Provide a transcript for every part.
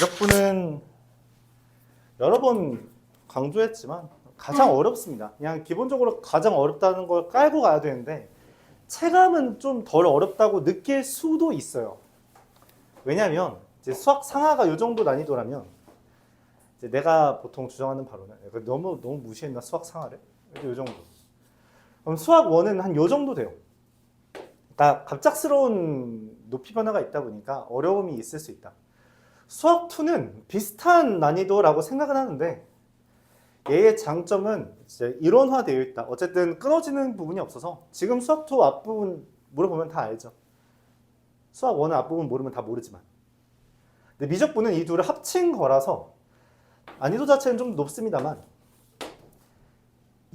미적분은 여러 번 강조했지만 가장 어렵습니다. 그냥 기본적으로 가장 어렵다는 걸 깔고 가야 되는데 체감은 좀 덜 어렵다고 느낄 수도 있어요. 왜냐하면 이제 수학 상하가 이 정도 난이도라면 이제 내가 보통 주장하는 바로는 너무 무시했나 수학 상하를? 이 정도. 그럼 수학 1은 한 이 정도 돼요. 그러니까 갑작스러운 높이 변화가 있다 보니까 어려움이 있을 수 있다. 수학 2는 비슷한 난이도라고 생각은 하는데 얘의 장점은 이제 이론화되어 있다. 어쨌든 끊어지는 부분이 없어서 지금 수학 2 앞부분 물어보면 다 알죠. 수학 1 앞부분 모르면 다 모르지만. 근데 미적분은 이 둘을 합친 거라서 난이도 자체는 좀 높습니다만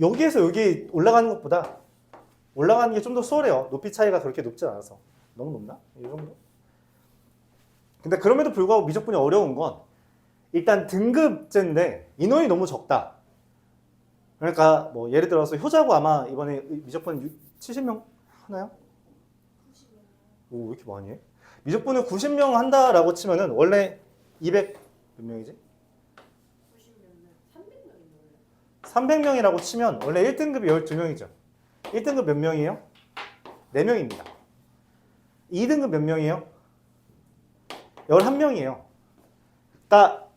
여기에서 여기 올라가는 것보다 올라가는 게 좀 더 수월해요. 높이 차이가 그렇게 높지 않아서. 너무 높나? 이 정도? 근데 그럼에도 불구하고 미적분이 어려운 건 일단 등급제인데 인원이 너무 적다. 그러니까 뭐 예를 들어서 효자고 아마 이번에 미적분 70명 하나요? 오, 왜 이렇게 많이 해? 미적분을 90명 한다라고 치면은 원래 200 몇 명이지? 300명이라고 치면 원래 1등급이 12명이죠. 1등급 몇 명이에요? 4명입니다. 2등급 몇 명이에요? 11명이에요. 그러니까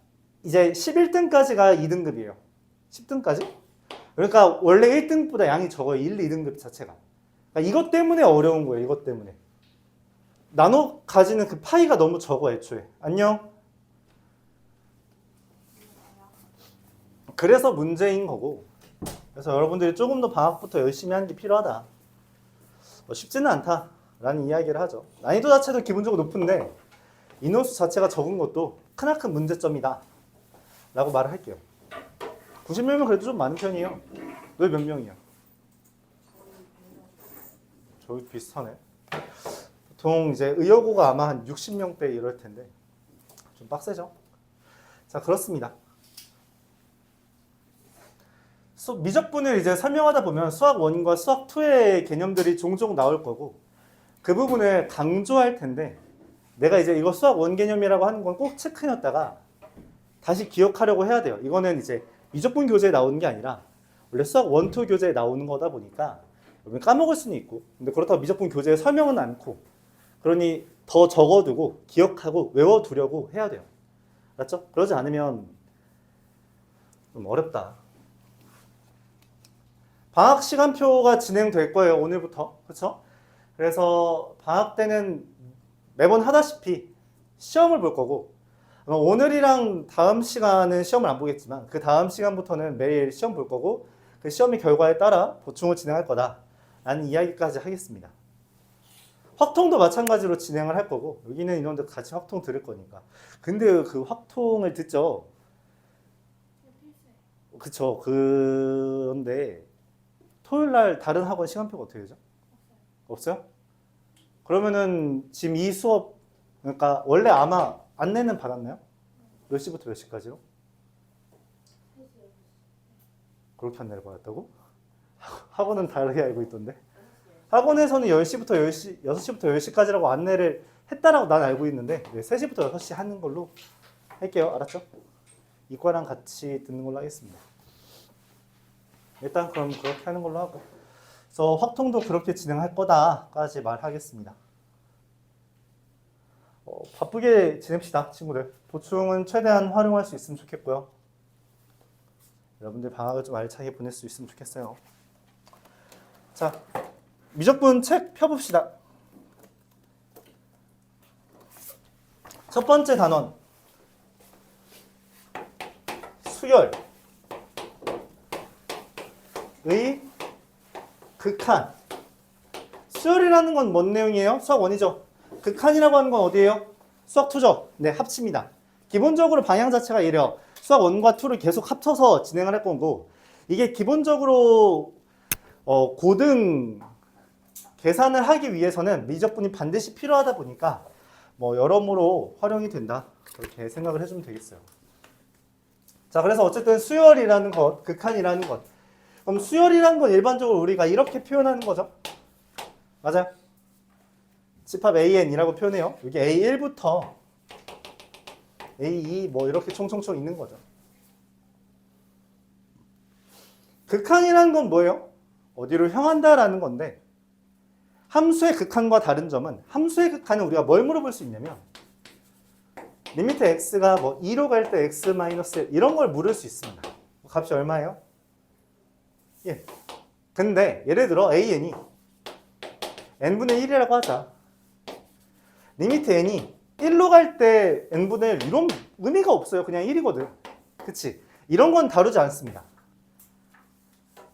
이제 11등까지가 2등급이에요. 10등까지? 그러니까 원래 1등급보다 양이 적어요. 1, 2등급 자체가. 그러니까 이것 때문에 어려운 거예요. 이것 때문에. 나눠 가지는 그 파이가 너무 적어 애초에. 안녕? 그래서 문제인 거고. 그래서 여러분들이 조금 더 방학부터 열심히 하는 게 필요하다. 쉽지는 않다라는 이야기를 하죠. 난이도 자체도 기본적으로 높은데 인원수 자체가 적은 것도 크나큰 문제점이다 라고 말을 할게요. 90명이면 그래도 좀 많은 편이에요. 너 몇 명이야? 저희 비슷하네. 보통 이제 의여고가 아마 한 60명대 이럴 텐데 좀 빡세죠? 자, 그렇습니다. 미적분을 이제 설명하다 보면 수학 1과 수학 2의 개념들이 종종 나올 거고 그 부분을 강조할 텐데 내가 이제 이거 수학 1 개념이라고 하는 건 꼭 체크해놨다가 다시 기억하려고 해야 돼요. 이거는 이제 미적분 교재에 나오는 게 아니라 원래 수학 1, 2 교재에 나오는 거다 보니까 까먹을 수는 있고 근데 그렇다고 미적분 교재에 설명은 않고 그러니 더 적어두고 기억하고 외워두려고 해야 돼요. 맞죠? 그러지 않으면 좀 어렵다. 방학 시간표가 진행될 거예요. 오늘부터. 그렇죠? 그래서 방학 때는 매번 하다시피 시험을 볼 거고 오늘이랑 다음 시간은 시험을 안 보겠지만 그 다음 시간부터는 매일 시험 볼 거고 그 시험의 결과에 따라 보충을 진행할 거다 라는 이야기까지 하겠습니다. 확통도 마찬가지로 진행을 할 거고 여기는 인원들 같이 확통 들을 거니까 근데 그 확통을 듣죠. 그쵸. 그런데 토요일날 다른 학원 시간표가 어떻게 되죠? 없어요? 그러면은 지금 이 수업 그러니까 원래 아마 안내는 받았나요? 몇 시부터 몇 시까지요? 그렇게 안내를 받았다고? 학원은 다르게 알고 있던데 학원에서는 10시부터 10시, 6시부터 10시까지라고 안내를 했다라고 난 알고 있는데 3시부터 6시 하는 걸로 할게요. 알았죠? 이과랑 같이 듣는 걸로 하겠습니다. 일단 그럼 그렇게 하는 걸로 하고 그래서 확통도 그렇게 진행할 거다까지 말하겠습니다. 바쁘게 지냅시다 친구들. 보충은 최대한 활용할 수 있으면 좋겠고요. 여러분들 방학을 좀 알차게 보낼 수 있으면 좋겠어요. 자, 미적분 책 펴봅시다. 첫 번째 단원 수열 의 극한. 수열이라는 건 뭔 내용이에요? 수학 1이죠. 극한이라고 하는 건 어디예요? 수학 2죠. 네, 합칩니다. 기본적으로 방향 자체가 이래요. 수학 1과 2를 계속 합쳐서 진행을 할 거고 이게 기본적으로 고등 계산을 하기 위해서는 미적분이 반드시 필요하다 보니까 뭐 여러모로 활용이 된다. 그렇게 생각을 해주면 되겠어요. 자, 그래서 어쨌든 수열이라는 것, 극한이라는 것. 그럼 수열이라는 건 일반적으로 우리가 이렇게 표현하는 거죠. 맞아요? 집합 AN이라고 표현해요. 여기 A1부터 A2 뭐 이렇게 총총총 있는 거죠. 극한이라는 건 뭐예요? 어디로 향한다라는 건데 함수의 극한과 다른 점은 함수의 극한은 우리가 뭘 물어볼 수 있냐면 리미트 x가 뭐 2로 갈 때 x 마이너스 1 이런 걸 물을 수 있습니다. 값이 얼마예요? 1. 근데 예를 들어 an이 n분의 1이라고 하자. 리미트 n이 1로 갈 때 n분의 1 이런 의미가 없어요. 그냥 1이거든. 그치? 이런 건 다루지 않습니다.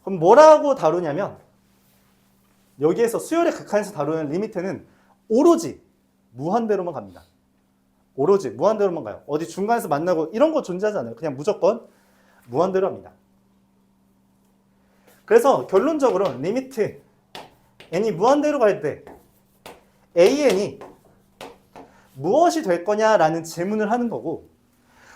그럼 뭐라고 다루냐면 여기에서 수열의 극한에서 다루는 리미트는 오로지 무한대로만 갑니다. 오로지 무한대로만 가요. 어디 중간에서 만나고 이런 거 존재하지 않아요. 그냥 무조건 무한대로 합니다. 그래서 결론적으로 리미트 n이 무한대로 갈 때 an이 무엇이 될 거냐라는 질문을 하는 거고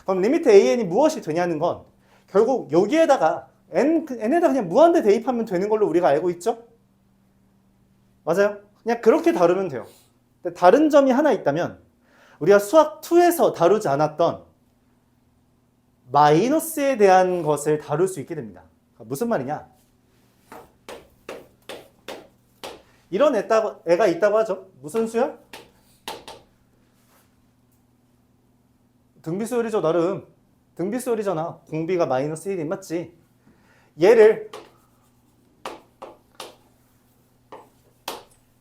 그럼 리미트 an이 무엇이 되냐는 건 결국 여기에다가 n에다 그냥 무한대 대입하면 되는 걸로 우리가 알고 있죠? 맞아요? 그냥 그렇게 다루면 돼요. 근데 다른 점이 하나 있다면 우리가 수학 2에서 다루지 않았던 마이너스에 대한 것을 다룰 수 있게 됩니다. 무슨 말이냐? 이런 애가 있다고 하죠. 무슨 수열? 등비수열이죠, 나름. 등비수열이잖아. 공비가 마이너스 1이 맞지? 얘를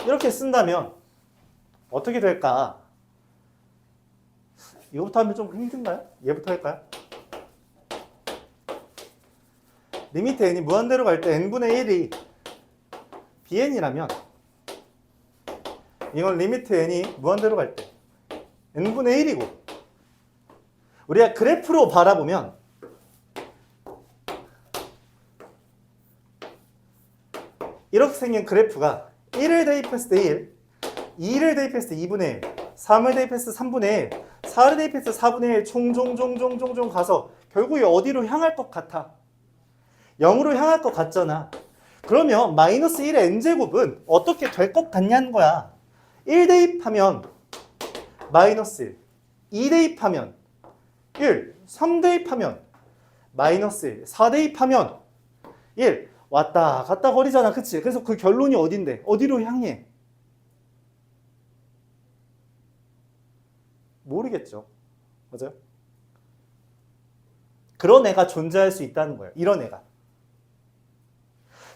이렇게 쓴다면 어떻게 될까? 이거부터 하면 좀 힘든가요? 얘부터 할까요? 리미트 n이 무한대로 갈 때 n분의 1이 bn이라면 이건 리미트 n이 무한대로 갈 때 n분의 1이고 우리가 그래프로 바라보면 이렇게 생긴 그래프가 1을 대입했을 때 1, 2를 대입했을 때 2분의 1, 3을 대입했을 때 3분의 1, 4를 대입했을 때 4분의 1 총총총총총 가서 결국에 어디로 향할 것 같아? 0으로 향할 것 같잖아. 그러면 마이너스 1의 n제곱은 어떻게 될 것 같냐는 거야. 1 대입하면 마이너스 1, 2 대입하면 1, 3 대입하면 마이너스 1, 4 대입하면 1 왔다 갔다 거리잖아. 그치? 그래서 그 결론이 어딘데? 어디로 향해? 모르겠죠. 맞아요? 그런 애가 존재할 수 있다는 거예요. 이런 애가.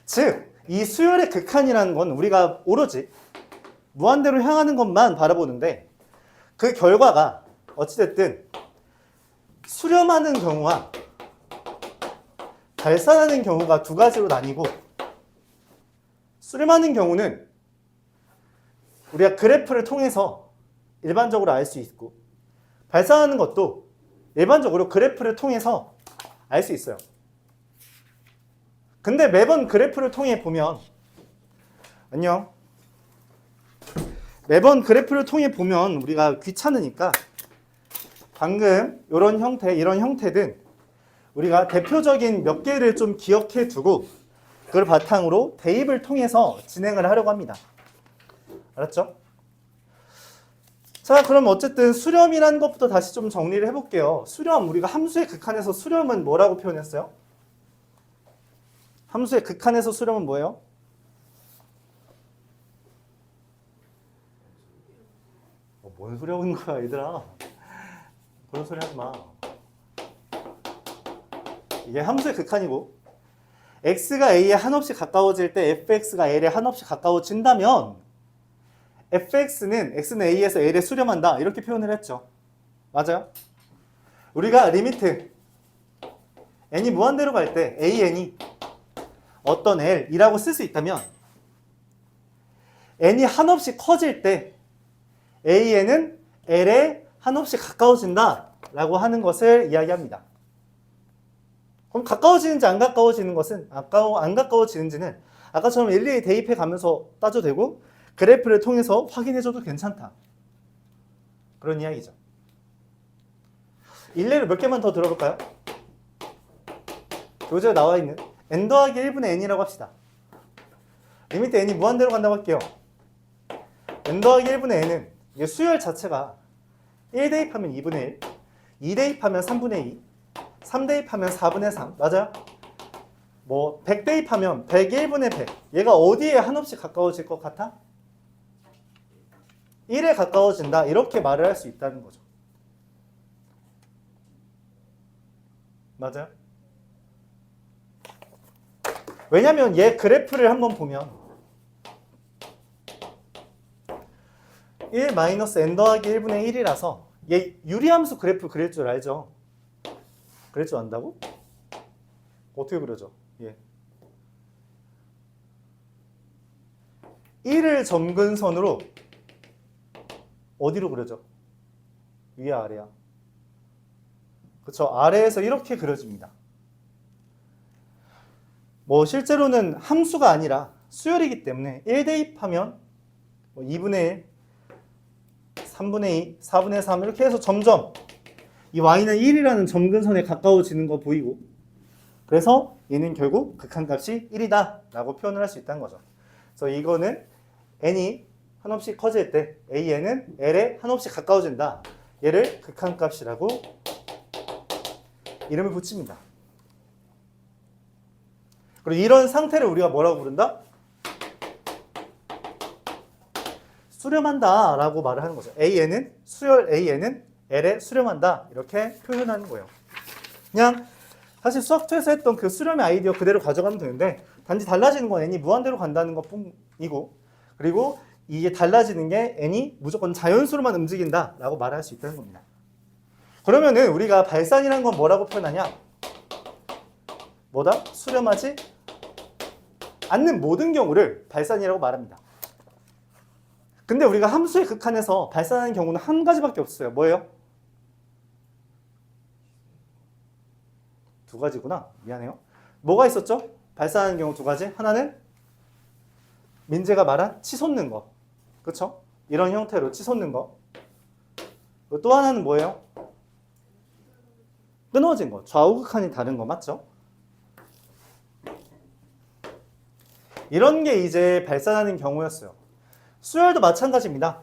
즉, 이 수열의 극한이라는 건 우리가 오로지 무한대로 향하는 것만 바라보는데 그 결과가 어찌됐든 수렴하는 경우와 발산하는 경우가 두 가지로 나뉘고 수렴하는 경우는 우리가 그래프를 통해서 일반적으로 알 수 있고 발산하는 것도 일반적으로 그래프를 통해서 알 수 있어요. 근데 매번 그래프를 통해 보면 안녕 매번 그래프를 통해 보면 우리가 귀찮으니까 방금 이런 형태, 이런 형태든 우리가 대표적인 몇 개를 좀 기억해 두고 그걸 바탕으로 대입을 통해서 진행을 하려고 합니다. 알았죠? 자, 그럼 어쨌든 수렴이라는 것부터 다시 좀 정리를 해볼게요. 수렴, 우리가 함수의 극한에서 수렴은 뭐라고 표현했어요? 함수의 극한에서 수렴은 뭐예요? 뭔 소리 하고 있는 거야, 얘들아. 그런 소리 하지 마. 이게 함수의 극한이고 x가 a에 한없이 가까워질 때 fx가 l에 한없이 가까워진다면 fx는 x는 a에서 l에 수렴한다 이렇게 표현을 했죠. 맞아요? 우리가 리미트 n이 무한대로 갈 때 an이 어떤 l이라고 쓸 수 있다면 n이 한없이 커질 때 an은 l에 한없이 가까워진다 라고 하는 것을 이야기합니다. 그럼 가까워지는지 안 가까워지는 것은 안 가까워지는지는 아까처럼 일일이 대입해 가면서 따져도 되고 그래프를 통해서 확인해줘도 괜찮다. 그런 이야기죠. 일례를 몇 개만 더 들어볼까요? 교재에 나와 있는 n 더하기 1분의 n이라고 합시다. 리미트 n이 무한대로 간다고 할게요. n 더하기 1분의 n은 이게 수열 자체가 1 대입하면 2분의 1, 2 대입하면 3분의 2, 3 대입하면 4분의 3, 맞아요? 뭐 100 대입하면 101분의 100. 얘가 어디에 한없이 가까워질 것 같아? 1에 가까워진다. 이렇게 말을 할 수 있다는 거죠. 맞아요? 왜냐면 얘 그래프를 한번 보면 1 마이너스 n 더하기 1분의 1이라서 얘 유리함수 그래프 그릴 줄 알죠? 그릴 줄 안다고? 어떻게 그려져? 예. 1을 점근선으로 어디로 그려져? 위에 아래야. 그쵸? 아래에서 이렇게 그려집니다. 뭐 실제로는 함수가 아니라 수열이기 때문에 1 대입하면 2분의 1, 3분의 2, 4분의 3 이렇게 해서 점점 이 y는 1이라는 점근선에 가까워지는 거 보이고, 그래서 얘는 결국 극한값이 1이다 라고 표현을 할 수 있다는 거죠. 그래서 이거는 n이 한없이 커질 때 an은 l에 한없이 가까워진다. 얘를 극한값이라고 이름을 붙입니다. 그리고 이런 상태를 우리가 뭐라고 부른다? 수렴한다 라고 말을 하는 거죠. an은 수열 an은 l에 수렴한다 이렇게 표현하는 거예요. 그냥 사실 수학투에서 했던 그 수렴의 아이디어 그대로 가져가면 되는데, 단지 달라지는 건 n이 무한대로 간다는 것 뿐이고, 그리고 이게 달라지는 게 n이 무조건 자연수로만 움직인다 라고 말할 수 있다는 겁니다. 그러면은 우리가 발산이라는 건 뭐라고 표현하냐? 뭐다? 수렴하지 않는 모든 경우를 발산이라고 말합니다. 근데 우리가 함수의 극한에서 발산하는 경우는 한 가지밖에 없어요. 뭐예요? 두 가지구나. 미안해요. 뭐가 있었죠? 발산하는 경우 두 가지. 하나는 민재가 말한 치솟는 거. 그렇죠? 이런 형태로 치솟는 거. 또 하나는 뭐예요? 끊어진 거. 좌우 극한이 다른 거 맞죠? 이런 게 이제 발산하는 경우였어요. 수열도 마찬가지입니다.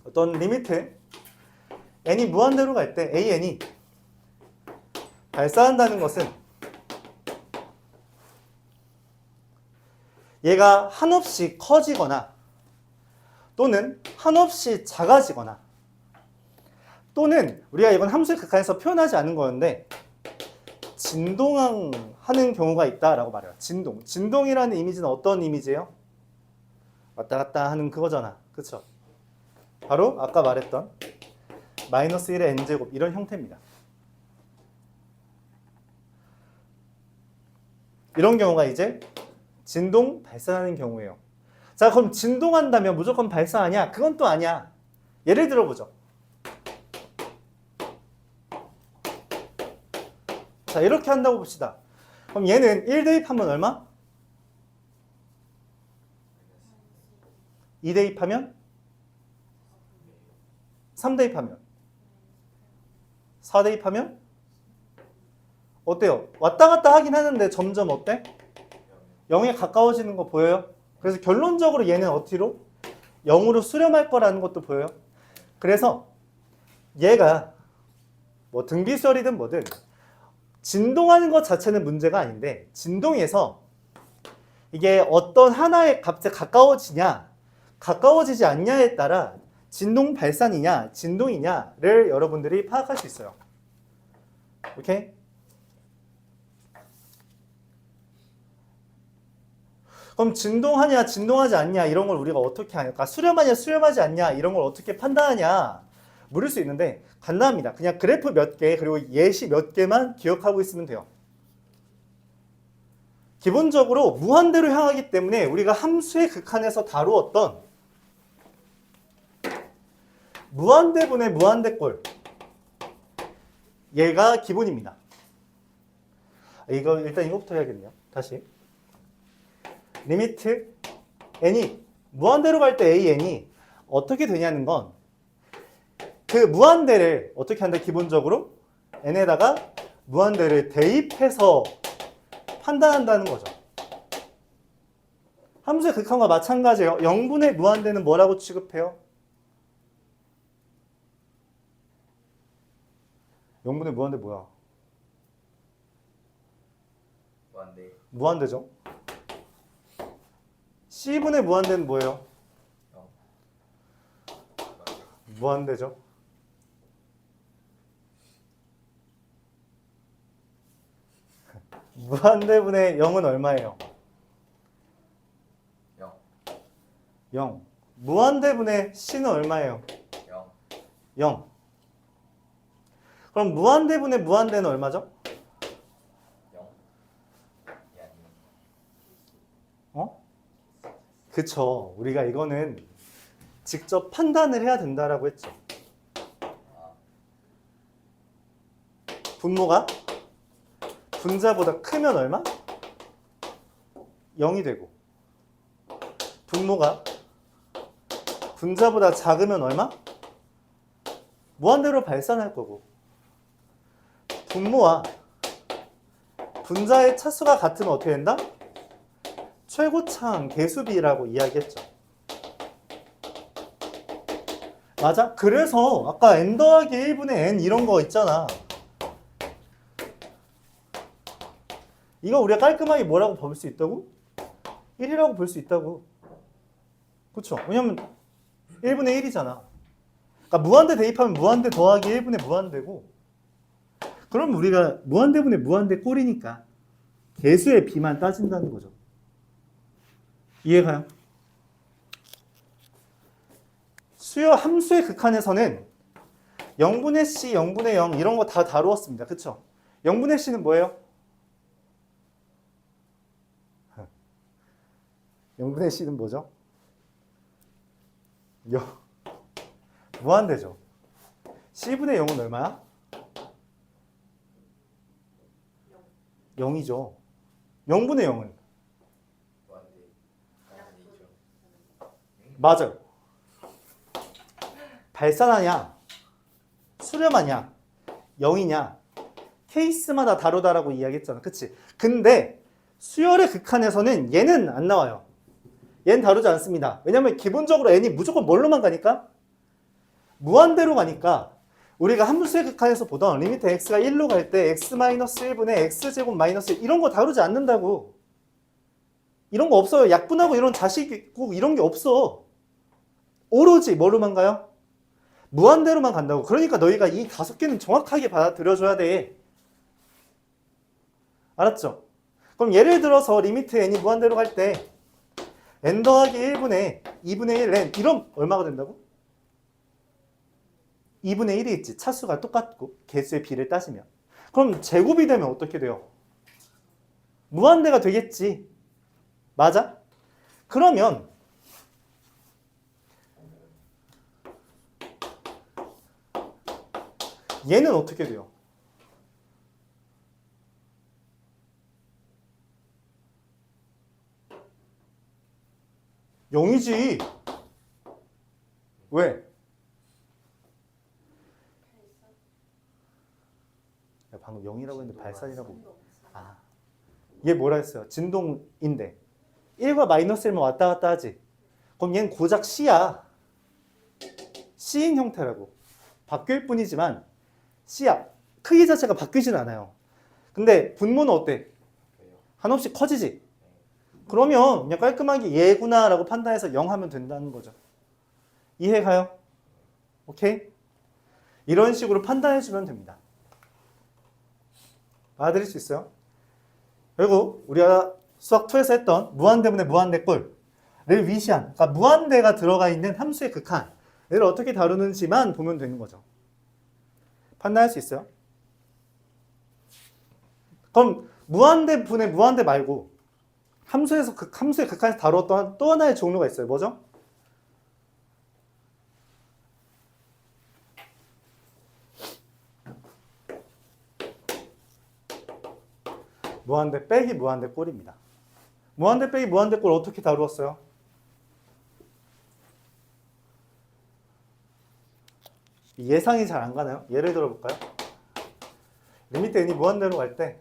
어떤 리미트 n이 무한대로 갈 때 an이 발산한다는 것은 얘가 한없이 커지거나 또는 한없이 작아지거나, 또는 우리가 이건 함수의 극한에서 표현하지 않은 거였는데 진동하는 경우가 있다라고 말해요. 진동이라는 이미지는 어떤 이미지예요? 왔다 갔다 하는 그거잖아. 그쵸? 바로 아까 말했던 마이너스 1의 n제곱 이런 형태입니다. 이런 경우가 이제 진동 발산하는 경우예요. 자, 그럼 진동한다면 무조건 발산하냐? 그건 또 아니야. 예를 들어보죠. 자, 이렇게 한다고 봅시다. 그럼 얘는 1 대입하면 얼마? 2 대입하면? 3 대입하면? 4 대입하면? 어때요? 왔다 갔다 하긴 하는데 점점 어때? 0에 가까워지는 거 보여요? 그래서 결론적으로 얘는 어디로? 0으로 수렴할 거라는 것도 보여요. 그래서 얘가 뭐 등비수열이든 뭐든 진동하는 것 자체는 문제가 아닌데, 진동에서 이게 어떤 하나의 값에 가까워지냐 가까워지지 않냐에 따라 진동 발산이냐 진동이냐를 여러분들이 파악할 수 있어요. 오케이? 그럼 진동하냐 진동하지 않냐 이런 걸 우리가 어떻게 하냐, 수렴하냐 수렴하지 않냐 이런 걸 어떻게 판단하냐 물을 수 있는데 간단합니다. 그냥 그래프 몇 개 그리고 예시 몇 개만 기억하고 있으면 돼요. 기본적으로 무한대로 향하기 때문에 우리가 함수의 극한에서 다루었던 무한대분의 무한대꼴, 얘가 기본입니다. 일단 이거부터 해야겠네요. 다시 리미트 n이 무한대로 갈 때 an이 어떻게 되냐는 건 그 무한대를 어떻게 한다? 기본적으로 n에다가 무한대를 대입해서 판단한다는 거죠. 함수의 극한과 마찬가지예요. 0분의 무한대는 뭐라고 취급해요? 0분의 무한대 뭐야? 무한대. 무한대죠. C분의 무한대는 뭐예요? 0. 무한대죠. 무한대분의 0은 얼마예요? 0. 0. 무한대분의 C는 얼마예요? 0. 0. 그럼 무한대분의 무한대는 얼마죠? 0. 이 아니면 어? 그쵸. 우리가 이거는 직접 판단을 해야 된다라고 했죠. 분모가 분자보다 크면 얼마? 0이 되고, 분모가 분자보다 작으면 얼마? 무한대로 발산할 거고, 분모와 분자의 차수가 같으면 어떻게 된다? 최고차항 개수비라고 이야기했죠. 맞아? 그래서 아까 n 더하기 1분의 n 이런 거 있잖아. 이거 우리가 깔끔하게 뭐라고 볼 수 있다고? 1이라고 볼 수 있다고. 그렇죠? 왜냐면 1분의 1이잖아. 그러니까 무한대 대입하면 무한대 더하기 1분의 무한대고, 그럼 우리가 무한대분의 무한대 꼴이니까 개수의 비만 따진다는 거죠. 이해가요? 수요 함수의 극한에서는 0분의 C, 0분의 0 이런 거 다 다루었습니다. 그렇죠? 0분의 C는 뭐예요? 0분의 C는 뭐죠? 무한대죠. C분의 0은 얼마야? 0이죠. 0분의 0은? 무한대. 아니죠. 맞아요. 발산하냐? 수렴하냐? 0이냐? 케이스마다 다르다라고 이야기했잖아. 그치? 근데 수열의 극한에서는 얘는 안 나와요. 얘는 다루지 않습니다. 왜냐면 기본적으로 n이 무조건 뭘로만 가니까? 무한대로 가니까 우리가 함수의 극한에서 보던 리미트 x가 1로 갈 때 x-1분의 x제곱 마이너스 1 이런 거 다루지 않는다고. 이런 거 없어요. 약분하고 이런 자식 있고 이런 게 없어. 오로지 뭐로만 가요? 무한대로만 간다고. 그러니까 너희가 이 5개는 정확하게 받아들여줘야 돼. 알았죠? 그럼 예를 들어서 리미트 n이 무한대로 갈 때 n 더하기 1분의 2분의 1 n 이런 얼마가 된다고? 2분의 1이 있지. 차수가 똑같고 개수의 비를 따지면. 그럼 제곱이 되면 어떻게 돼요? 무한대가 되겠지. 맞아? 그러면 얘는 어떻게 돼요? 영이지. 왜? 야, 방금 0이라고 했는데 발산이라고. 아, 얘 뭐라 했어요? 진동인데 1과 마이너스 1만 왔다 갔다 하지. 그럼 얘는 고작 C야. C인 형태라고. 바뀔 뿐이지만 C야. 크기 자체가 바뀌진 않아요. 근데 분모는 어때? 한없이 커지지. 그러면 그냥 깔끔하게 얘구나 라고 판단해서 0 하면 된다는 거죠. 이해가요? 오케이? 이런 식으로 판단해주면 됩니다. 알아들을 수 있어요? 그리고 우리가 수학2에서 했던 무한대분의 무한대 꼴을 위시한, 그러니까 무한대가 들어가 있는 함수의 극한 얘를 어떻게 다루는지만 보면 되는 거죠. 판단할 수 있어요? 그럼 무한대 분의 무한대 말고 함수의 극한에서 다루었던 또 하나의 종류가 있어요. 뭐죠? 무한대 빼기 무한대 꼴입니다. 무한대 빼기 무한대 꼴 어떻게 다루었어요? 예상이 잘 안 가나요? 예를 들어 볼까요? 리미트 n이 무한대로 갈 때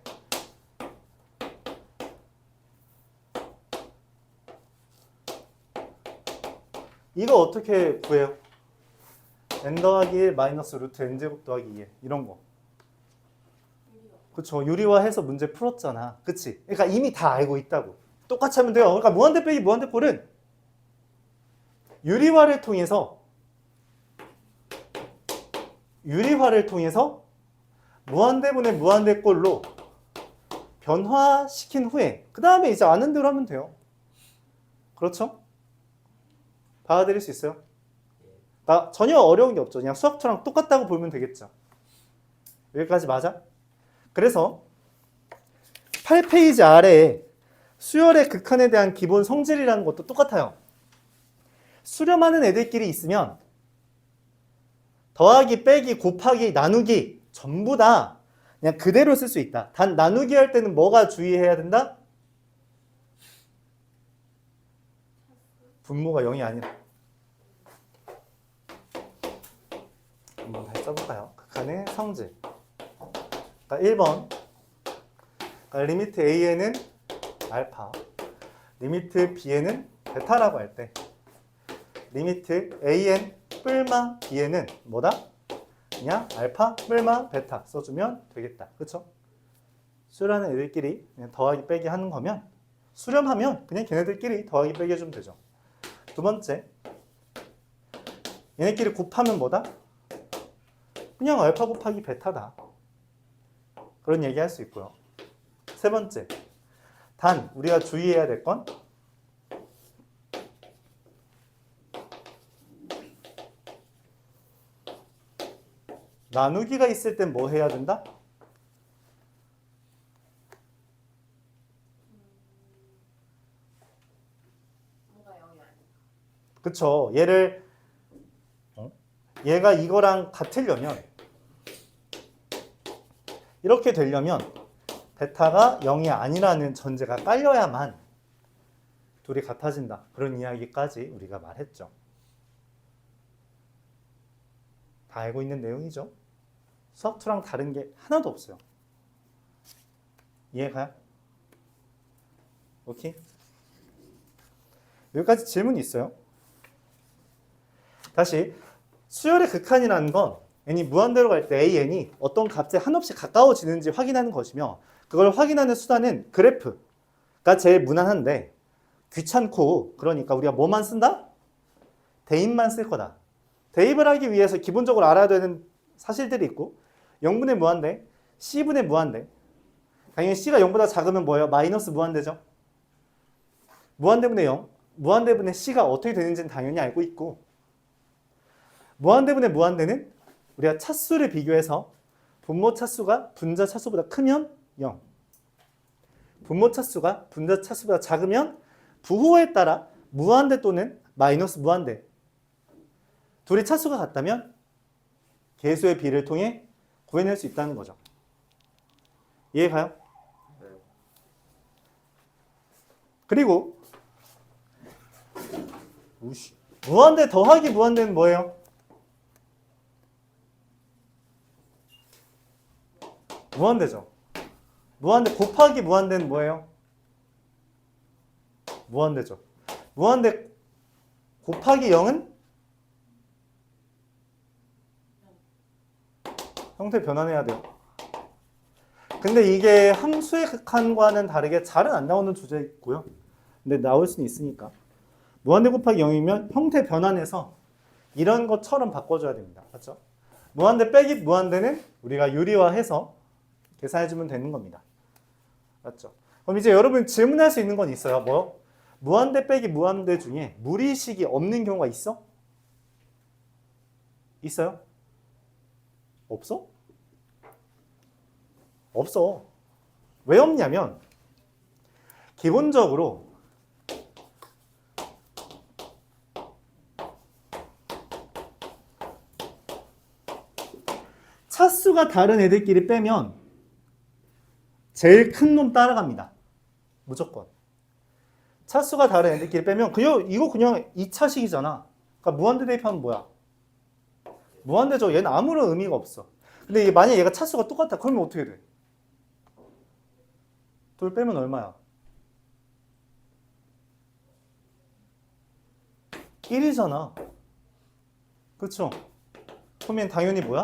이거 어떻게 구해요? n 더하기 1 마이너스 루트 n제곱 더하기 2 이런 거. 그쵸. 유리화해서 문제 풀었잖아. 그치? 그러니까 이미 다 알고 있다고. 똑같이 하면 돼요. 그러니까 무한대 빼기 무한대꼴은 유리화를 통해서 무한대분의 무한대꼴로 변화시킨 후에 그 다음에 이제 아는 대로 하면 돼요. 그렇죠? 받아들일 수 있어요? 전혀 어려운 게 없죠. 그냥 수학처럼 똑같다고 보면 되겠죠. 여기까지 맞아? 그래서 8페이지 아래에 수열의 극한에 대한 기본 성질이라는 것도 똑같아요. 수렴하는 애들끼리 있으면 더하기, 빼기, 곱하기, 나누기 전부 다 그냥 그대로 쓸 수 있다. 단 나누기 할 때는 뭐가 주의해야 된다? 분모가 0이 아니라. 한번 다시 써볼까요? 극한의 성질. 그러니까 1번. 그러니까 리미트 A에는 알파, 리미트 B에는 베타라고 할 때 리미트 AN 뿔마 B에는 뭐다? 그냥 알파 뿔마 베타 써주면 되겠다. 그쵸? 수렴하는 애들끼리 그냥 더하기 빼기 하는 거면 수렴하면 그냥 걔네들끼리 더하기 빼기 해주면 되죠. 두 번째, 얘네끼리 곱하면 뭐다? 그냥 알파 곱하기 베타다. 그런 얘기 할 수 있고요. 세 번째, 단 우리가 주의해야 될 건 나누기가 있을 땐 뭐 해야 된다? 그쵸. 얘가 이거랑 같으려면 이렇게 되려면 베타가 0이 아니라는 전제가 깔려야만 둘이 같아진다. 그런 이야기까지 우리가 말했죠. 다 알고 있는 내용이죠. 수학2랑 다른 게 하나도 없어요. 이해가요? 오케이? 여기까지 질문 있어요? 다시 수열의 극한이라는 건 n이 무한대로 갈 때 an이 어떤 값에 한없이 가까워지는지 확인하는 것이며 그걸 확인하는 수단은 그래프가 제일 무난한데 귀찮고 그러니까 우리가 뭐만 쓴다? 대입만 쓸 거다. 대입을 하기 위해서 기본적으로 알아야 되는 사실들이 있고 0분의 무한대, C분의 무한대. 당연히 C가 0보다 작으면 뭐예요? 마이너스 무한대죠. 무한대분의 0, 무한대분의 C가 어떻게 되는지는 당연히 알고 있고 무한대분의 무한대는 우리가 차수를 비교해서 분모 차수가 분자 차수보다 크면 0, 분모 차수가 분자 차수보다 작으면 부호에 따라 무한대 또는 마이너스 무한대 둘이 차수가 같다면 계수의 비를 통해 구해낼 수 있다는 거죠. 이해가요? 네. 그리고 무한대 더하기 무한대는 뭐예요? 무한대죠. 무한대 곱하기 무한대는 뭐예요? 무한대죠. 무한대 곱하기 0은 형태 변환해야 돼요. 근데 이게 함수의 극한과는 다르게 잘은 안 나오는 주제고요. 근데 나올 수는 있으니까. 무한대 곱하기 0이면 형태 변환해서 이런 것처럼 바꿔줘야 됩니다. 맞죠? 무한대 빼기 무한대는 우리가 유리화해서 계산해주면 되는 겁니다. 맞죠? 그럼 이제 여러분 질문할 수 있는 건 있어요. 뭐? 무한대 빼기 무한대 중에 무리식이 없는 경우가 있어? 있어요? 없어? 없어. 왜 없냐면 기본적으로 차수가 다른 애들끼리 빼면 제일 큰 놈 따라갑니다. 무조건. 차수가 다른 애들끼리 빼면 이거 그냥 2차식이잖아. 그러니까 무한대 대입하면 뭐야? 무한대죠. 얘는 아무런 의미가 없어. 근데 만약에 얘가 차수가 똑같다. 그러면 어떻게 돼? 둘 빼면 얼마야? 1이잖아. 그쵸? 그러면 당연히 뭐야?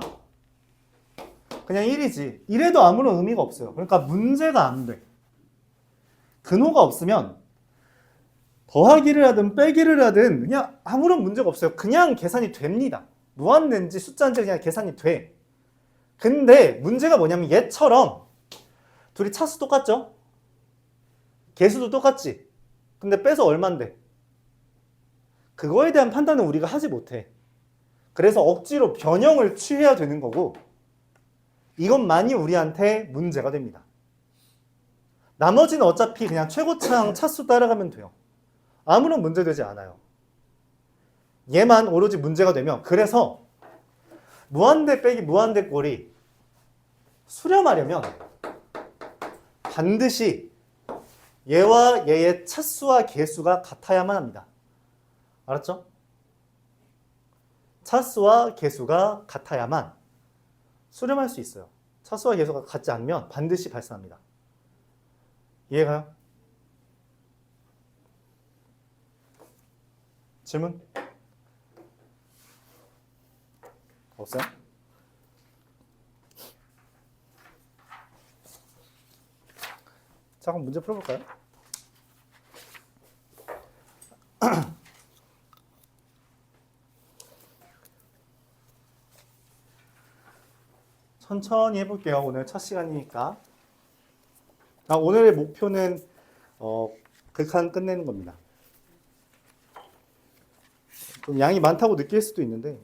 그냥 1이지. 이래도 아무런 의미가 없어요. 그러니까 문제가 안 돼. 근호가 없으면 더하기를 하든 빼기를 하든 그냥 아무런 문제가 없어요. 그냥 계산이 됩니다. 무한대인지 숫자인지 그냥 계산이 돼. 근데 문제가 뭐냐면 얘처럼 둘이 차수 똑같죠? 개수도 똑같지? 근데 빼서 얼만데? 그거에 대한 판단은 우리가 하지 못해. 그래서 억지로 변형을 취해야 되는 거고 이것만이 우리한테 문제가 됩니다. 나머지는 어차피 그냥 최고차항 차수 따라가면 돼요. 아무런 문제 되지 않아요. 얘만 오로지 문제가 되면 그래서 무한대 빼기 무한대 꼴이 수렴하려면 반드시 얘와 얘의 차수와 개수가 같아야만 합니다. 알았죠? 차수와 개수가 같아야만 수렴할 수 있어요. 차수와 개수가 같지 않으면 반드시 발산합니다. 이해가요? 질문? 없어요? 자, 그럼 문제 풀어볼까요? 천천히 해볼게요. 오늘 첫 시간이니까. 오늘의 목표는 극한 끝내는 겁니다. 좀 양이 많다고 느낄 수도 있는데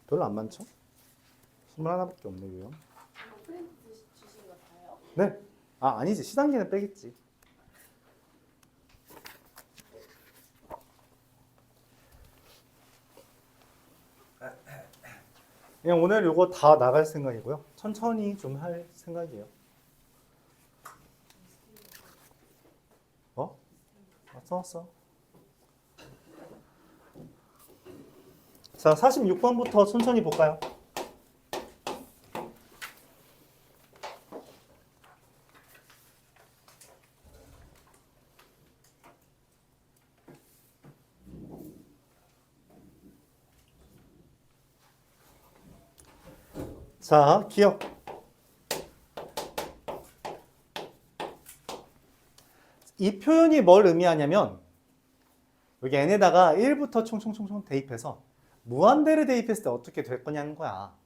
별로 안 많죠? 21밖에 없네요. 프린트 주신 거 다요? 네. 아니지. 시단계는 빼겠지. 그냥 오늘 요거 다 나갈 생각이고요. 천천히 좀 할 생각이에요. 써왔어. 자, 46번부터 천천히 볼까요? 자, 기억. 이 표현이 뭘 의미하냐면 여기 n에다가 1부터 총총총총 대입해서 무한대를 대입했을 때 어떻게 될 거냐는 거야.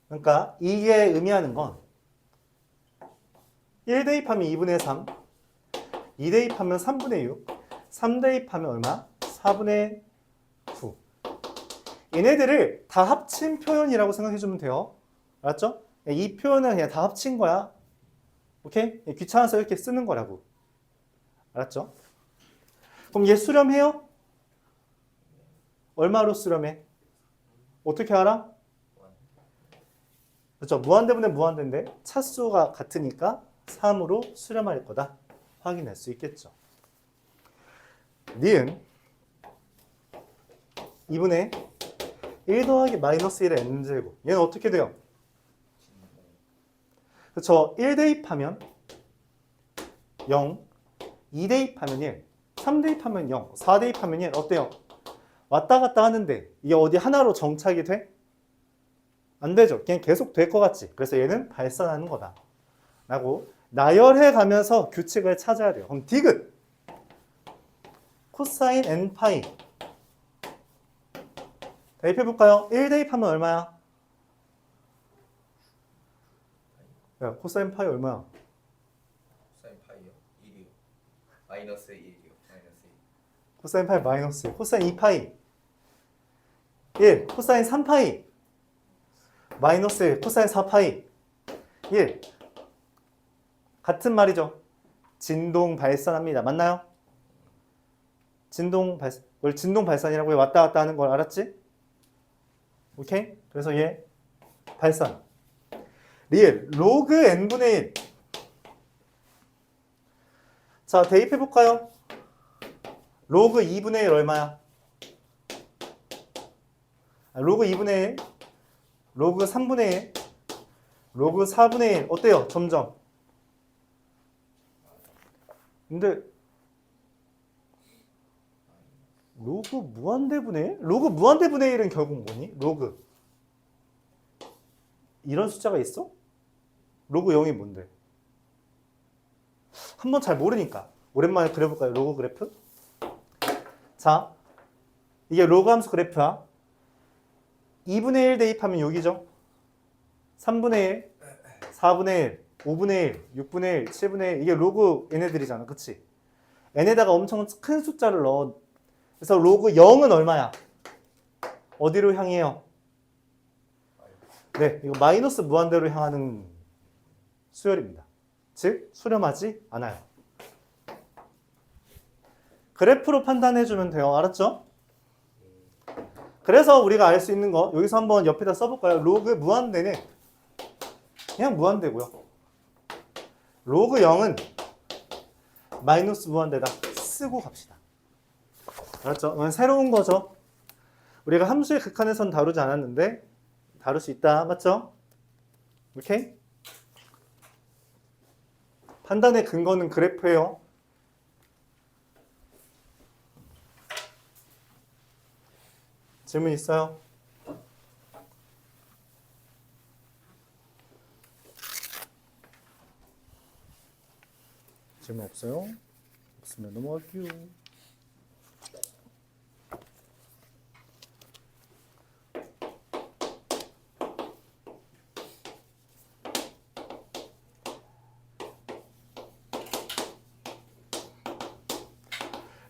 그러니까 이게 의미하는 건 1 대입하면 2분의 3, 2 대입하면 3분의 6, 3 대입하면 얼마? 4분의 9. 얘네들을 다 합친 표현이라고 생각해주면 돼요. 알았죠? 이 표현은 그냥 다 합친 거야. 오케이? 귀찮아서 이렇게 쓰는 거라고. 알았죠? 그럼 얘 수렴해요? 얼마로 수렴해? 어떻게 알아? 그렇죠? 무한대분의 무한대인데 차수가 같으니까 3으로 수렴할 거다. 확인할 수 있겠죠. 니은 2분의 1 더하기 마이너스 1의 n제곱. 얘는 어떻게 돼요? 그렇죠? 1 대입하면 0, 2 대입하면 1, 3 대입하면 0, 4 대입하면 1. 어때요? 왔다 갔다 하는데 이게 어디 하나로 정착이 돼? 안 되죠. 그냥 계속 될 것 같지. 그래서 얘는 발산하는 거다. 라고 나열해 가면서 규칙을 찾아야 돼요. 그럼 디귿 코사인 n 파이 대입해 볼까요? 1 대입하면 얼마야? 야, 코사인 파이 얼마야? 코사인 파이요? 1이요. 마이너스 1이요. 마이너스 1. 코사인 파이 마이너스 1. 코사인 2파이 1. 코사인 3파이 마이너스 1. 코사인 4파이 1. 같은 말이죠. 진동 발산합니다. 맞나요? 진동 발산이라고 해. 왔다 갔다 하는 걸 알았지? 오케이? 그래서 얘 발산. 리을 로그 n분의 1. 자, 대입해 볼까요? 로그 2분의 1 얼마야? 로그 2분의 1, 로그 3분의 1, 로그 4분의 1. 어때요? 점점. 근데 로그 무한대분의 1? 로그 무한대분의 1은 결국 뭐니? 로그 이런 숫자가 있어? 로그 0이 뭔데? 한번 잘 모르니까 오랜만에 그려볼까요? 로그 그래프? 자, 이게 로그 함수 그래프야. 2분의 1 대입하면 여기죠. 3분의 1, 4분의 1, 5분의 1, 6분의 1, 7분의 1 이게 로그 얘네들이잖아. 그치? n에다가 엄청 큰 숫자를 넣어. 그래서 로그 0은 얼마야? 어디로 향해요? 네, 이거 마이너스 무한대로 향하는 수열입니다. 즉, 수렴하지 않아요. 그래프로 판단해주면 돼요. 알았죠? 그래서 우리가 알 수 있는 거 여기서 한번 옆에다 써볼까요? 로그 무한대는 그냥 무한대고요. 로그 0은 마이너스 무한대다 쓰고 갑시다. 알았죠? 이건 새로운 거죠. 우리가 함수의 극한에선 다루지 않았는데 다룰 수 있다. 맞죠? 오케이? 판단의 근거는 그래프예요. 질문 있어요? 질문 없어요? 없으면 넘어갈게요.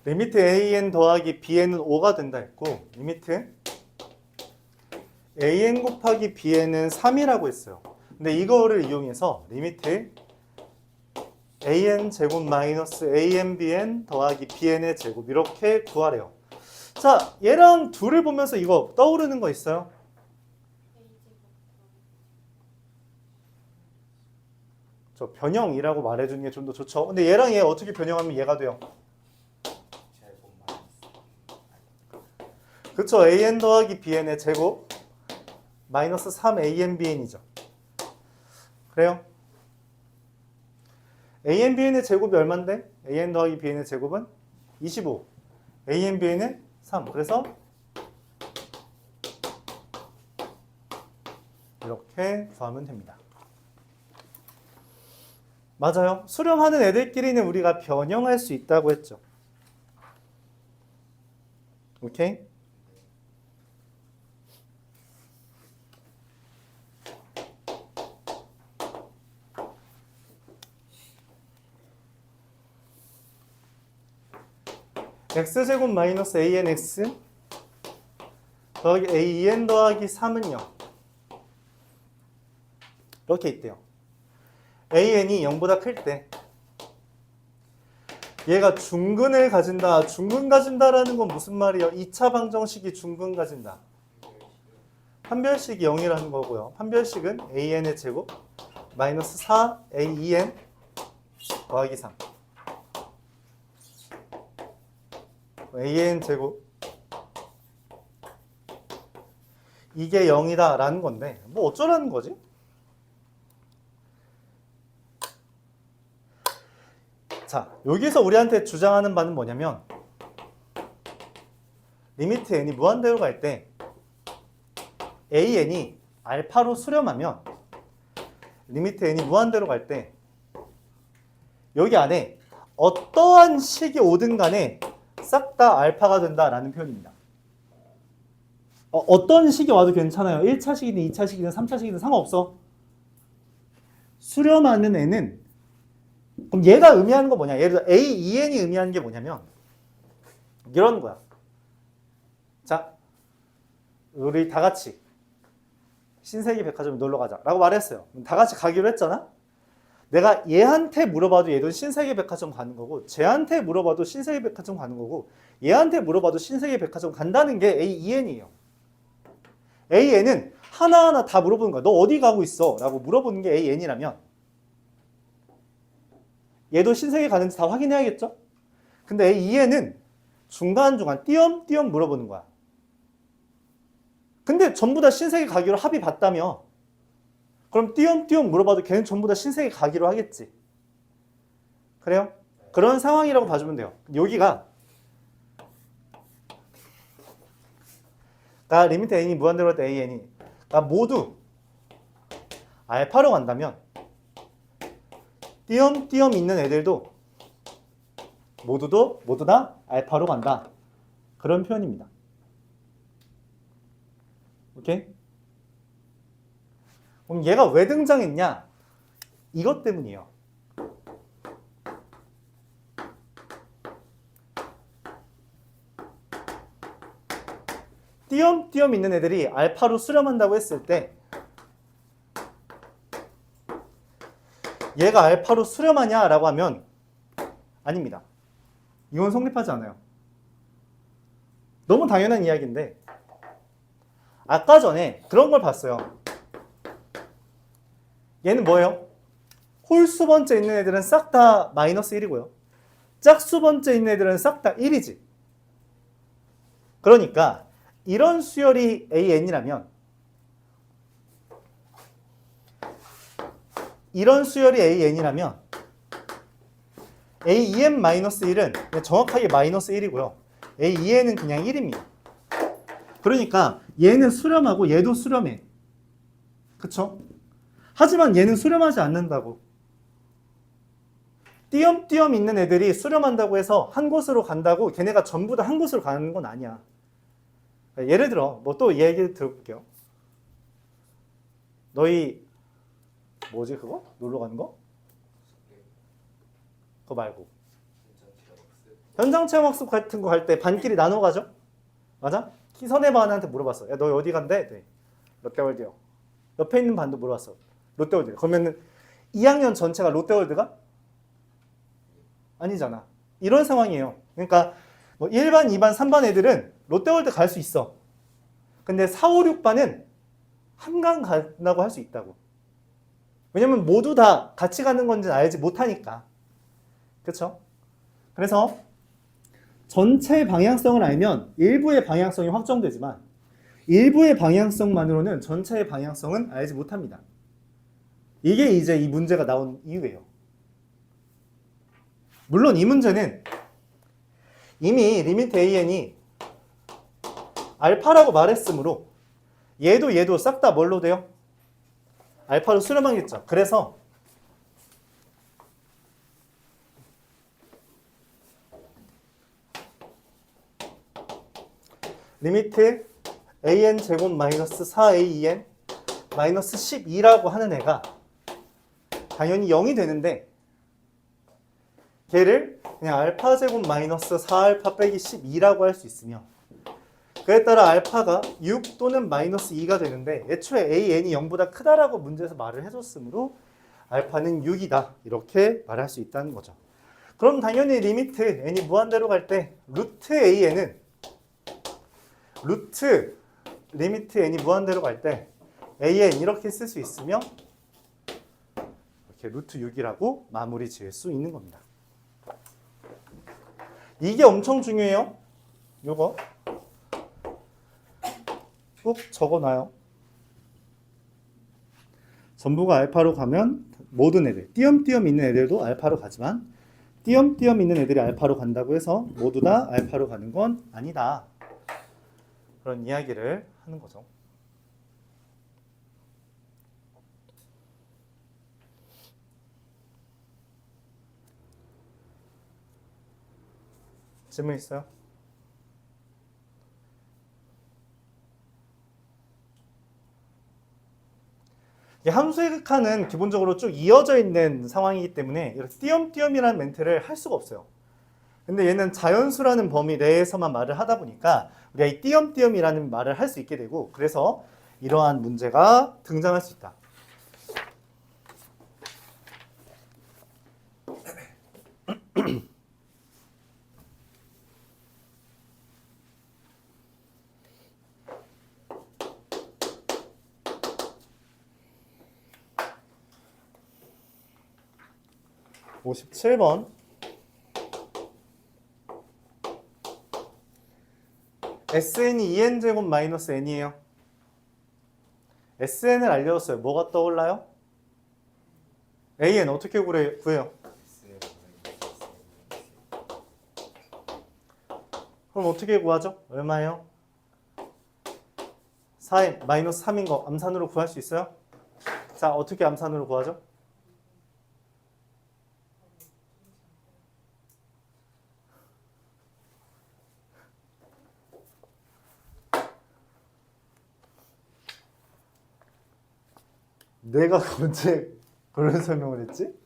리미트 an 더하기 bn은 5가 된다 했고 리미트 an 곱하기 bn은 3이라고 했어요. 근데 이거를 이용해서 리미트 an 제곱 마이너스 an bn 더하기 bn의 제곱 이렇게 구하래요. 자, 얘랑 둘을 보면서 이거 떠오르는 거 있어요? 저 변형이라고 말해주는 게 좀 더 좋죠. 근데 얘랑 얘 어떻게 변형하면 얘가 돼요? 그쵸? an 더하기 bn의 제곱 마이너스 3an bn이죠. 그래요? an bn의 제곱이 얼만데? an 더하기 bn의 제곱은 25. an bn은 3. 그래서 이렇게 구하면 됩니다. 맞아요. 수렴하는 애들끼리는 우리가 변형할 수 있다고 했죠. 오케이? x제곱 마이너스 anx 더하기 an 더하기 3은요. 이렇게 있대요. an이 0보다 클 때 얘가 중근을 가진다. 중근 가진다라는 건 무슨 말이에요? 2차 방정식이 중근 가진다. 판별식이 0이라는 거고요. 판별식은 an의 제곱 마이너스 4an 더하기 3 an 제곱 이게 0이다 라는 건데 뭐 어쩌라는 거지? 자, 여기서 우리한테 주장하는 바는 뭐냐면 리미트 n이 무한대로 갈 때 an이 알파로 수렴하면 리미트 n이 무한대로 갈 때 여기 안에 어떠한 식이 오든 간에 싹 다 알파가 된다라는 표현입니다. 어떤 식이 와도 괜찮아요. 1차식이든 2차식이든 3차식이든 상관없어. 수렴하는 n은 그럼 얘가 의미하는 거 뭐냐? 예를 들어 A2n이 의미하는 게 뭐냐면 이런 거야. 자, 우리 다 같이 신세계 백화점 놀러 가자 라고 말했어요. 다 같이 가기로 했잖아. 내가 얘한테 물어봐도 얘도 신세계 백화점 가는 거고 쟤한테 물어봐도 신세계 백화점 가는 거고 얘한테 물어봐도 신세계 백화점 간다는 게 A2n이에요. AN은 하나하나 다 물어보는 거야. 너 어디 가고 있어? 라고 물어보는 게 AN이라면 얘도 신세계 가는지 다 확인해야겠죠? 근데 A2n은 중간중간 띄엄띄엄 물어보는 거야. 근데 전부 다 신세계 가기로 합의 봤다며 그럼 띄엄띄엄 물어봐도 걔는 전부 다 신세계 가기로 하겠지. 그래요? 그런 상황이라고 봐주면 돼요. 여기가 리미트 n이 무한대로 할 때 an이 모두 알파로 간다면 띄엄띄엄 있는 애들도 모두 다 알파로 간다. 그런 표현입니다. 오케이? 그럼 얘가 왜 등장했냐? 이것 때문이에요. 띄엄띄엄 있는 애들이 알파로 수렴한다고 했을 때 얘가 알파로 수렴하냐라고 하면 아닙니다. 이건 성립하지 않아요. 너무 당연한 이야기인데 아까 전에 그런 걸 봤어요. 얘는 뭐예요? 홀수 번째 있는 애들은 싹 다 마이너스 1이고요. 짝수 번째 있는 애들은 싹 다 1이지. 그러니까 이런 수열이 AN이라면 AEn-1은 정확하게 마이너스 1이고요. AEn은 그냥 1입니다. 그러니까 얘는 수렴하고 얘도 수렴해. 그쵸? 하지만 얘는 수렴하지 않는다고. 띄엄띄엄 있는 애들이 수렴한다고 해서 한 곳으로 간다고 걔네가 전부 다 한 곳으로 가는 건 아니야. 예를 들어 뭐 또 얘기 들어볼게요. 너희 뭐지 그거? 놀러 가는 거? 그거 말고 현장 체험학습 같은 거 갈 때 반끼리 나눠 가죠? 맞아? 선해반한테 물어봤어. 야, 너 어디 간대? 네. 롯데월드요. 옆에 있는 반도 물어봤어. 롯데월드. 그러면은 2학년 전체가 롯데월드가? 아니잖아. 이런 상황이에요. 그러니까 뭐 1반, 2반, 3반 애들은 롯데월드 갈 수 있어. 근데 4, 5, 6반은 한강 간다고 할 수 있다고. 왜냐면 모두 다 같이 가는 건지 알지 못하니까. 그쵸? 그래서 전체 방향성을 알면 일부의 방향성이 확정되지만 일부의 방향성만으로는 전체의 방향성은 알지 못합니다. 이게 이제 이 문제가 나온 이유예요. 물론 이 문제는 이미 리미트 AN이 알파라고 말했으므로 얘도 싹 다 뭘로 돼요? 알파로 수렴하겠죠. 그래서 리미트 an 제곱 마이너스 4aen 마이너스 12라고 하는 애가 당연히 0이 되는데 걔를 그냥 알파 제곱 마이너스 4알파 빼기 12라고 할 수 있으며 그에 따라 알파가 6 또는 마이너스 2가 되는데 애초에 an이 0보다 크다라고 문제에서 말을 해줬으므로 알파는 6이다 이렇게 말할 수 있다는 거죠. 그럼 당연히 리미트 n이 무한대로 갈 때 루트 an은 리미트 n이 무한대로 갈 때 an 이렇게 쓸 수 있으며 이렇게 루트 6이라고 마무리 지을 수 있는 겁니다. 이게 엄청 중요해요. 요거 꼭 적어놔요. 전부가 알파로 가면 모든 애들, 띄엄띄엄 있는 애들도 알파로 가지만 띄엄띄엄 있는 애들이 알파로 간다고 해서 모두 다 알파로 가는 건 아니다. 그런 이야기를 하는 거죠. 질문 있어요? 함수의 극한은 기본적으로 쭉 이어져 있는 상황이기 때문에 이렇게 띄엄띄엄이라는 멘트를 할 수가 없어요. 근데 얘는 자연수라는 범위 내에서만 말을 하다 보니까 우리가 이 띄엄띄엄이라는 말을 할 수 있게 되고 그래서 이러한 문제가 등장할 수 있다. (57번) SN이 2n제곱 마이너스 n이에요. SN을 알려줬어요. 뭐가 떠올라요? AN 어떻게 구해요? 그럼 어떻게 구하죠? 얼마예요? 4n 마이너스 3인 거 암산으로 구할 수 있어요? 자, 어떻게 암산으로 구하죠? 내가 언제 그런 설명을 했지?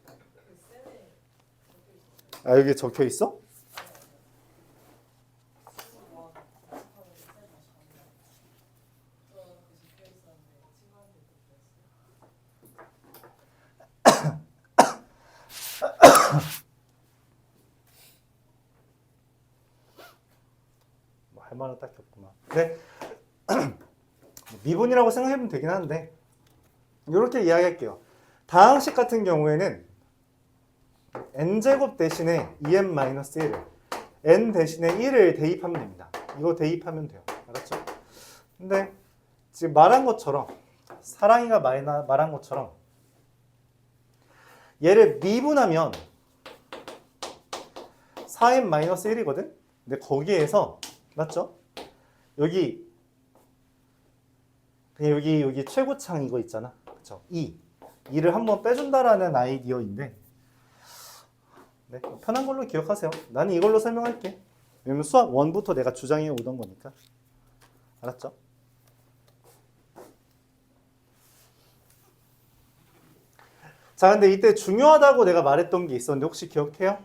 아, 여기 적혀 있어? 뭐 할 말은 딱히 없구만. 네. 미분이라고 생각하면 되긴 하는데 이렇게 이야기할게요. 다항식 같은 경우에는 n제곱 대신에 2n-1을 n 대신에 1을 대입하면 됩니다. 이거 대입하면 돼요. 알았죠? 근데 지금 말한 것처럼 사랑이가 말한 것처럼 얘를 미분하면 4n-1이거든? 근데 거기에서 맞죠? 여기 그냥 여기 최고창 이거 있잖아. 그쵸? 2를 한번 빼준다라는 아이디어인데 네, 편한 걸로 기억하세요. 나는 이걸로 설명할게. 왜냐면 수학 1부터 내가 주장해 오던 거니까. 알았죠? 자, 근데 이때 중요하다고 내가 말했던 게 있었는데 혹시 기억해요?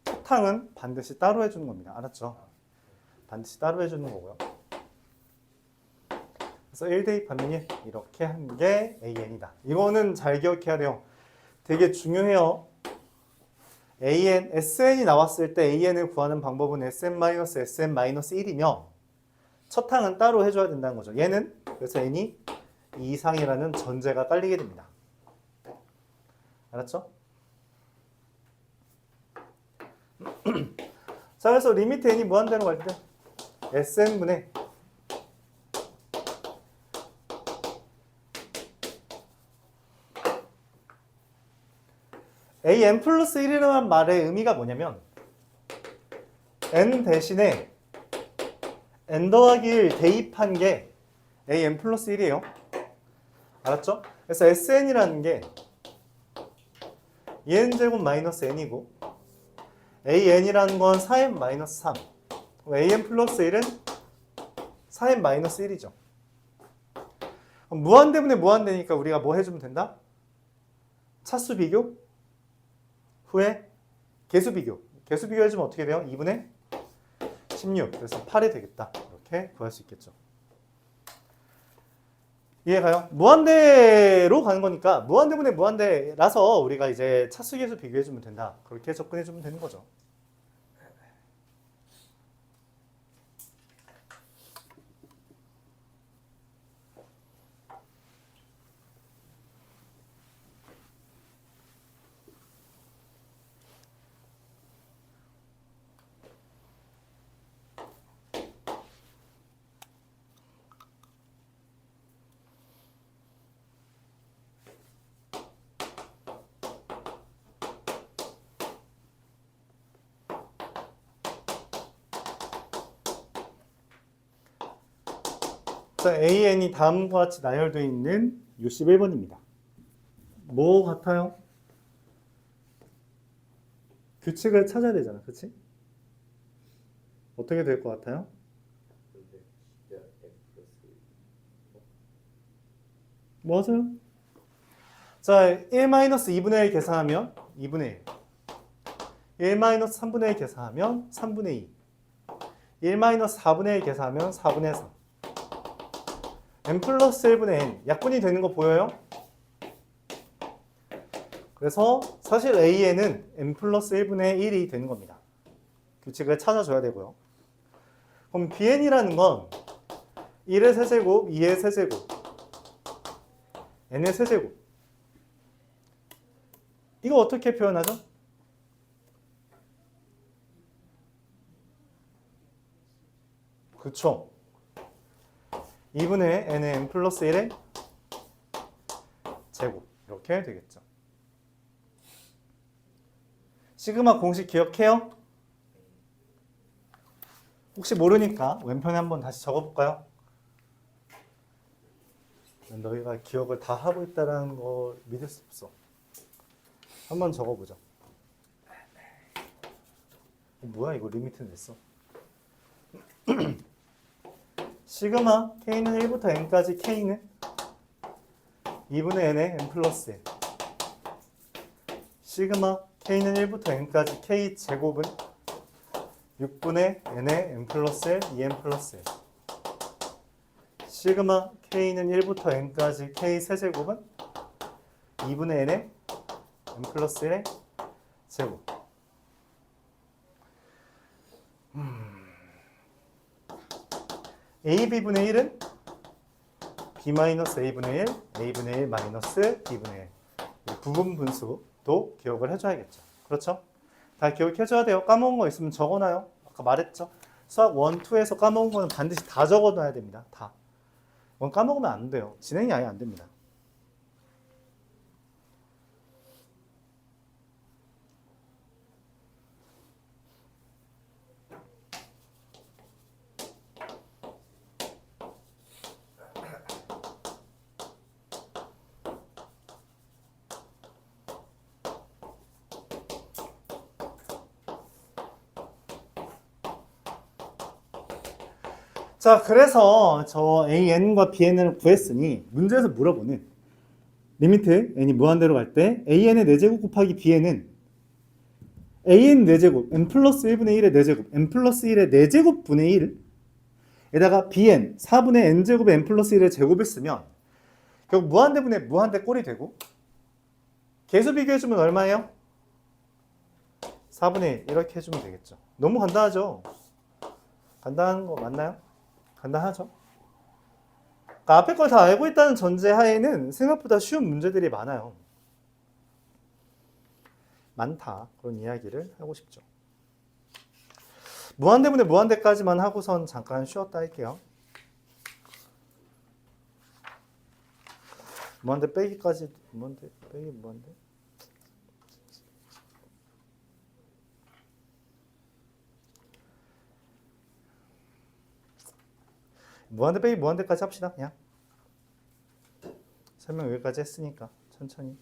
초탕은 반드시 따로 해주는 겁니다. 알았죠? 반드시 따로 해주는 거고요. 그래서 1 대입하면 이렇게 한 게 AN이다. 이거는 잘 기억해야 돼요. 되게 중요해요. AN, SN이 나왔을 때 AN을 구하는 방법은 SN-SN-1이며 첫 항은 따로 해줘야 된다는 거죠. 얘는 그래서 N이 2 이상이라는 전제가 깔리게 됩니다. 알았죠? 자, 그래서 리미트 N이 무한대로 갈 때 SN분의 AN 플러스 1이라는 말의 의미가 뭐냐면 N 대신에 N 더하기 1 대입한 게 AN 플러스 1이에요. 알았죠? 그래서 SN이라는 게 EN제곱 마이너스 N이고 AN이라는 건 4n 마이너스 3 AN 플러스 1은 4n 마이너스 1이죠. 무한대분의 무한대니까 우리가 뭐 해주면 된다? 차수 비교 후에 개수 비교. 개수 비교해주면 어떻게 돼요? 2분의 16. 그래서 8이 되겠다. 이렇게 구할 수 있겠죠. 이해가요? 무한대로 가는 거니까 무한대분의 무한대라서 우리가 이제 차수 개수 비교해주면 된다. 그렇게 접근해주면 되는 거죠. 자, AN이 다음과 같이 나열되어 있는 61번입니다. 뭐 같아요? 규칙을 찾아야 되잖아. 그치? 어떻게 될 것 같아요? 맞아요. 자, 1-2분의 1 계산하면 2분의 1. 1-3분의 1 계산하면 3분의 2. 1-4분의 1 계산하면 4분의 3. n 플러스 1분의 n. 약분이 되는 거 보여요? 그래서 사실 AN은 n 플러스 1분의 1이 되는 겁니다. 규칙을 찾아줘야 되고요. 그럼 BN이라는 건 1의 세제곱, 2의 세제곱, n의 세제곱. 이거 어떻게 표현하죠? 그렇죠. 2분의 n의 n 플러스 1의 제곱. 이렇게 되겠죠. 시그마 공식 기억해요? 혹시 모르니까 왼편에 한번 다시 적어볼까요? 너희가 기억을 다 하고 있다는 걸 믿을 수 없어. 한번 적어보자. 뭐야 이거 리미트 냈어. 시그마 k는 1부터 n까지 k는 2분의 n의 n 플러스 n. 시그마 k는 1부터 n까지 k 제곱은 6분의 n의 n 플러스 l 2n 플러스 l. 시그마 k는 1부터 n까지 k 세제곱은 2분의 n의 n 플러스 1의 제곱. ab분의 1은 b 마이너스 a분의 1, a분의 1 마이너스 b분의 1. 부분 분수도 기억을 해줘야겠죠. 그렇죠? 다 기억해줘야 돼요. 까먹은 거 있으면 적어놔요. 아까 말했죠. 수학 1, 2에서 까먹은 거는 반드시 다 적어놔야 됩니다. 다. 그건 까먹으면 안 돼요. 진행이 아예 안 됩니다. 자, 그래서 저 AN과 BN을 구했으니 문제에서 물어보는 리미트 n이 무한대로 갈 때 AN의 4제곱 곱하기 BN은 AN 4제곱, n 플러스 1분의 1의 4제곱, n 플러스 1의 4제곱 분의 1 에다가 BN 4분의 n제곱의 n 플러스 1의 제곱을 쓰면 결국 무한대분의 무한대 꼴이 되고 계수 비교해주면 얼마예요? 4분의 1 이렇게 해주면 되겠죠. 너무 간단하죠? 간단한 거 맞나요? 간단하죠? 그러니까 앞에 걸 다 알고 있다는 전제 하에는 생각보다 쉬운 문제들이 많아요. 많다. 그런 이야기를 하고 싶죠. 무한대분의 무한대까지만 하고선 잠깐 쉬었다 할게요. 무한대 빼기까지, 무한대 빼기 무한대. 무한대 빼기 무한대까지 합시다. 그냥 설명 여기까지 했으니까 천천히.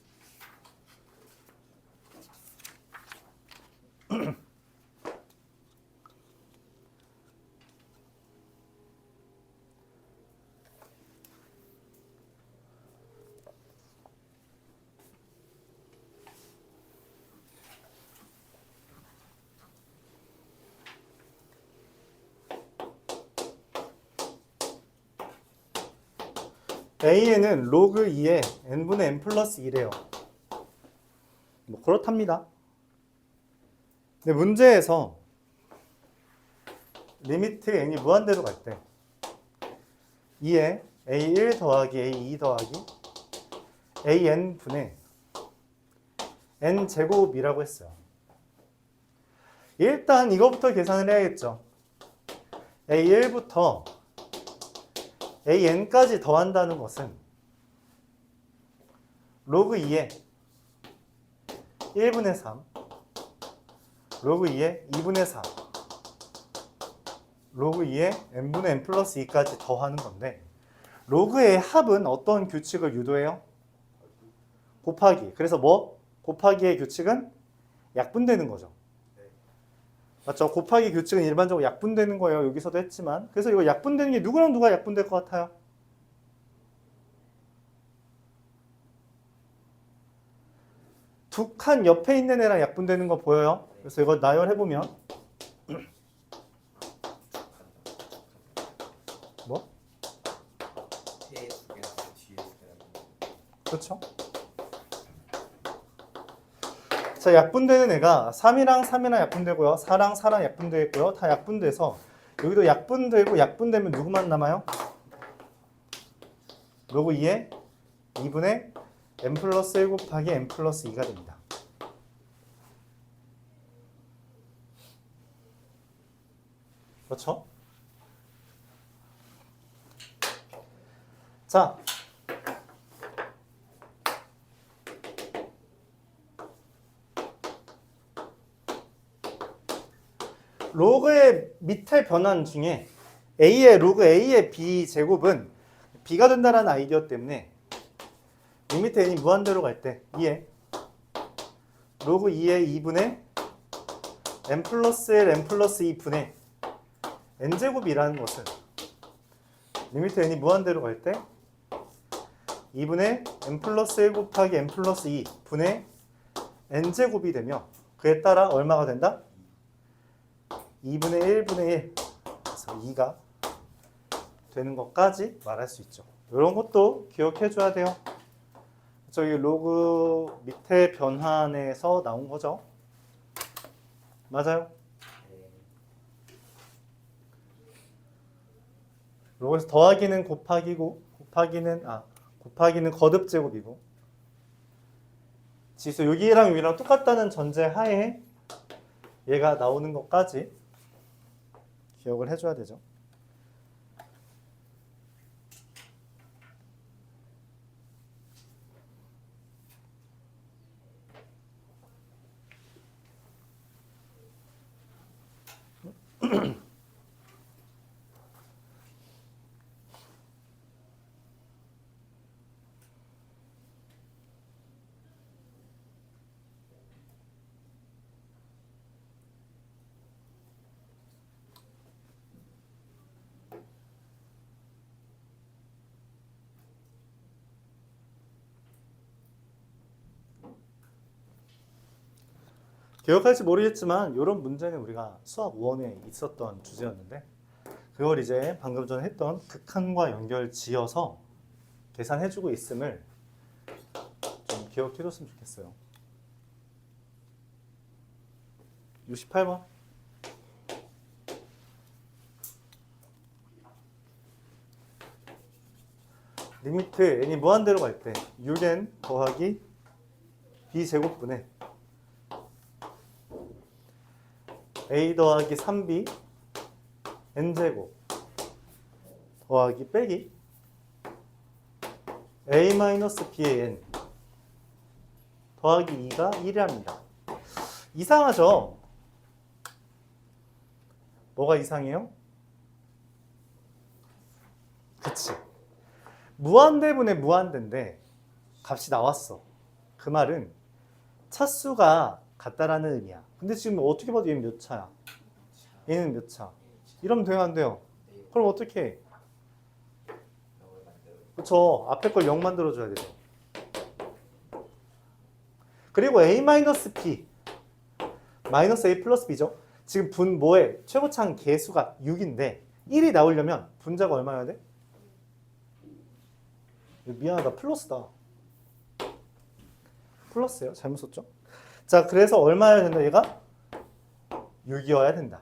AN은 로그 2에 n분의 n 플러스 1이에요. 뭐 그렇답니다. 근데 문제에서 리미트 n이 무한대로 갈 때 2에 a1 더하기 a2 더하기 an분의 n제곱이라고 했어요. 일단 이거부터 계산을 해야겠죠. a1부터 an까지 더한다는 것은 로그 2에 1분의 3, 로그 2에 2분의 4, 로그 2에 n분의 n 플러스 2까지 더하는 건데 로그의 합은 어떤 규칙을 유도해요? 곱하기. 그래서 뭐? 곱하기의 규칙은 약분되는 거죠. 맞죠? 곱하기 규칙은 일반적으로 약분되는 거예요. 여기서도 했지만. 그래서 이거 약분되는 게 누구랑 누가 약분될 것 같아요? 두 칸 옆에 있는 애랑 약분되는 거 보여요? 그래서 이거 나열해보면 뭐? 그렇죠? 자, 약분되는 애가 3이랑 3이랑 약분되고요. 4랑 4랑 약분되고요. 다 약분돼서 여기도 약분되고 약분되면 누구만 남아요? 로그 2에 2분의 n 플러스 1 곱하기 n 플러스 2가 됩니다. 그렇죠? 자, 로그의 밑에 변환 중에 a의 로그 a의 b 제곱은 b가 된다라는 아이디어 때문에 리미트 n이 무한대로 갈 때 2에 로그 2의 2분의 n 플러스 1 n 플러스 2분의 n제곱이라는 것은 리미트 n이 무한대로 갈 때 2분의 n 플러스 1 곱하기 n 플러스 2 분의 n제곱이 되며 그에 따라 얼마가 된다? 2분의 1분의 1 그래서 2가 되는 것까지 말할 수 있죠. 이런 것도 기억해 줘야 돼요. 저기 로그 밑에 변환에서 나온 거죠. 맞아요. 로그에서 더하기는 곱하기고 곱하기는 거듭 제곱이고 지수 여기랑 여기랑 똑같다는 전제 하에 얘가 나오는 것까지 기억을 해줘야 되죠. 기억할지 모르겠지만 이런 문제는 우리가 수학 5원에 있었던 주제였는데 그걸 이제 방금 전에 했던 극한과 연결 지어서 계산해주고 있음을 좀 기억해줬으면 좋겠어요. 68번 리미트 n이 무한대로 갈 때 6n 더하기 b제곱분의 a 더하기 3b n제곱 더하기 빼기 a 마이너스 b의 n 더하기 2가 1이랍니다. 이상하죠? 뭐가 이상해요? 그치. 무한대분의 무한대인데 값이 나왔어. 그 말은 차수가 같다라는 의미야. 근데 지금 어떻게 봐도 얘는 몇 차야? 얘는 몇 차? 이러면 돼요, 안 돼요? 그럼 어떻게 해? 그쵸. 앞에 걸 0 만들어줘야 되죠. 그리고 a-p 마이너스 a 플러스 b죠. 지금 분모의 최고차항 개수가 6인데 1이 나오려면 분자가 얼마여야 돼? 미안하다. 플러스다. 플러스예요. 잘못 썼죠? 자, 그래서 얼마여야 된다, 얘가? 6이어야 된다.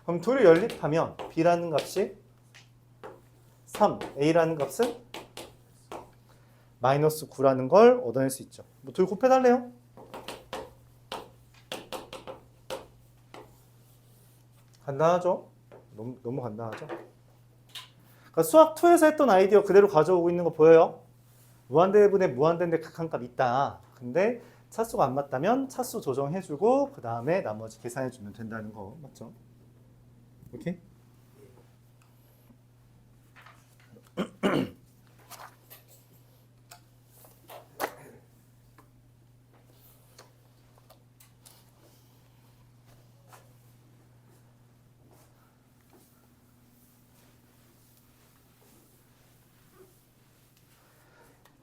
그럼 둘을 연립하면 b라는 값이 3, a라는 값은 마이너스 9라는 걸 얻어낼 수 있죠. 뭐 둘 곱해달래요? 간단하죠? 너무 간단하죠? 그러니까 수학 2에서 했던 아이디어 그대로 가져오고 있는 거 보여요? 무한대분의 무한대인데 극한값 있다. 근데 차수가 안 맞다면 차수 조정해주고 그 다음에 나머지 계산해주면 된다는 거 맞죠? 오케이?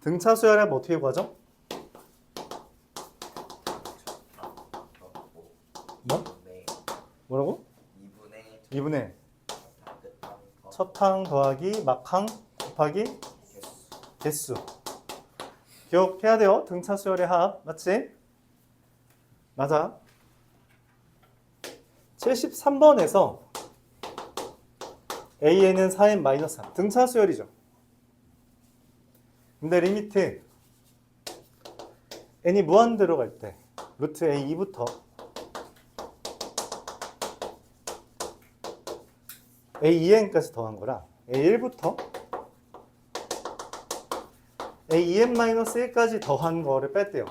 등차 수열하면 어떻게 구하죠? 뭐? 뭐라고? 2분의 첫항 더하기 막항 곱하기 개수. 기억해야 돼요. 등차 수열의 합. 맞지? 맞아. 73번에서 AN은 4n-3 등차 수열이죠. 근데 리미트 n이 무한대로 갈 때 루트 a2부터 a2n까지 더한 거라 a1부터 a2n-1까지 더한 거를 뺐대요.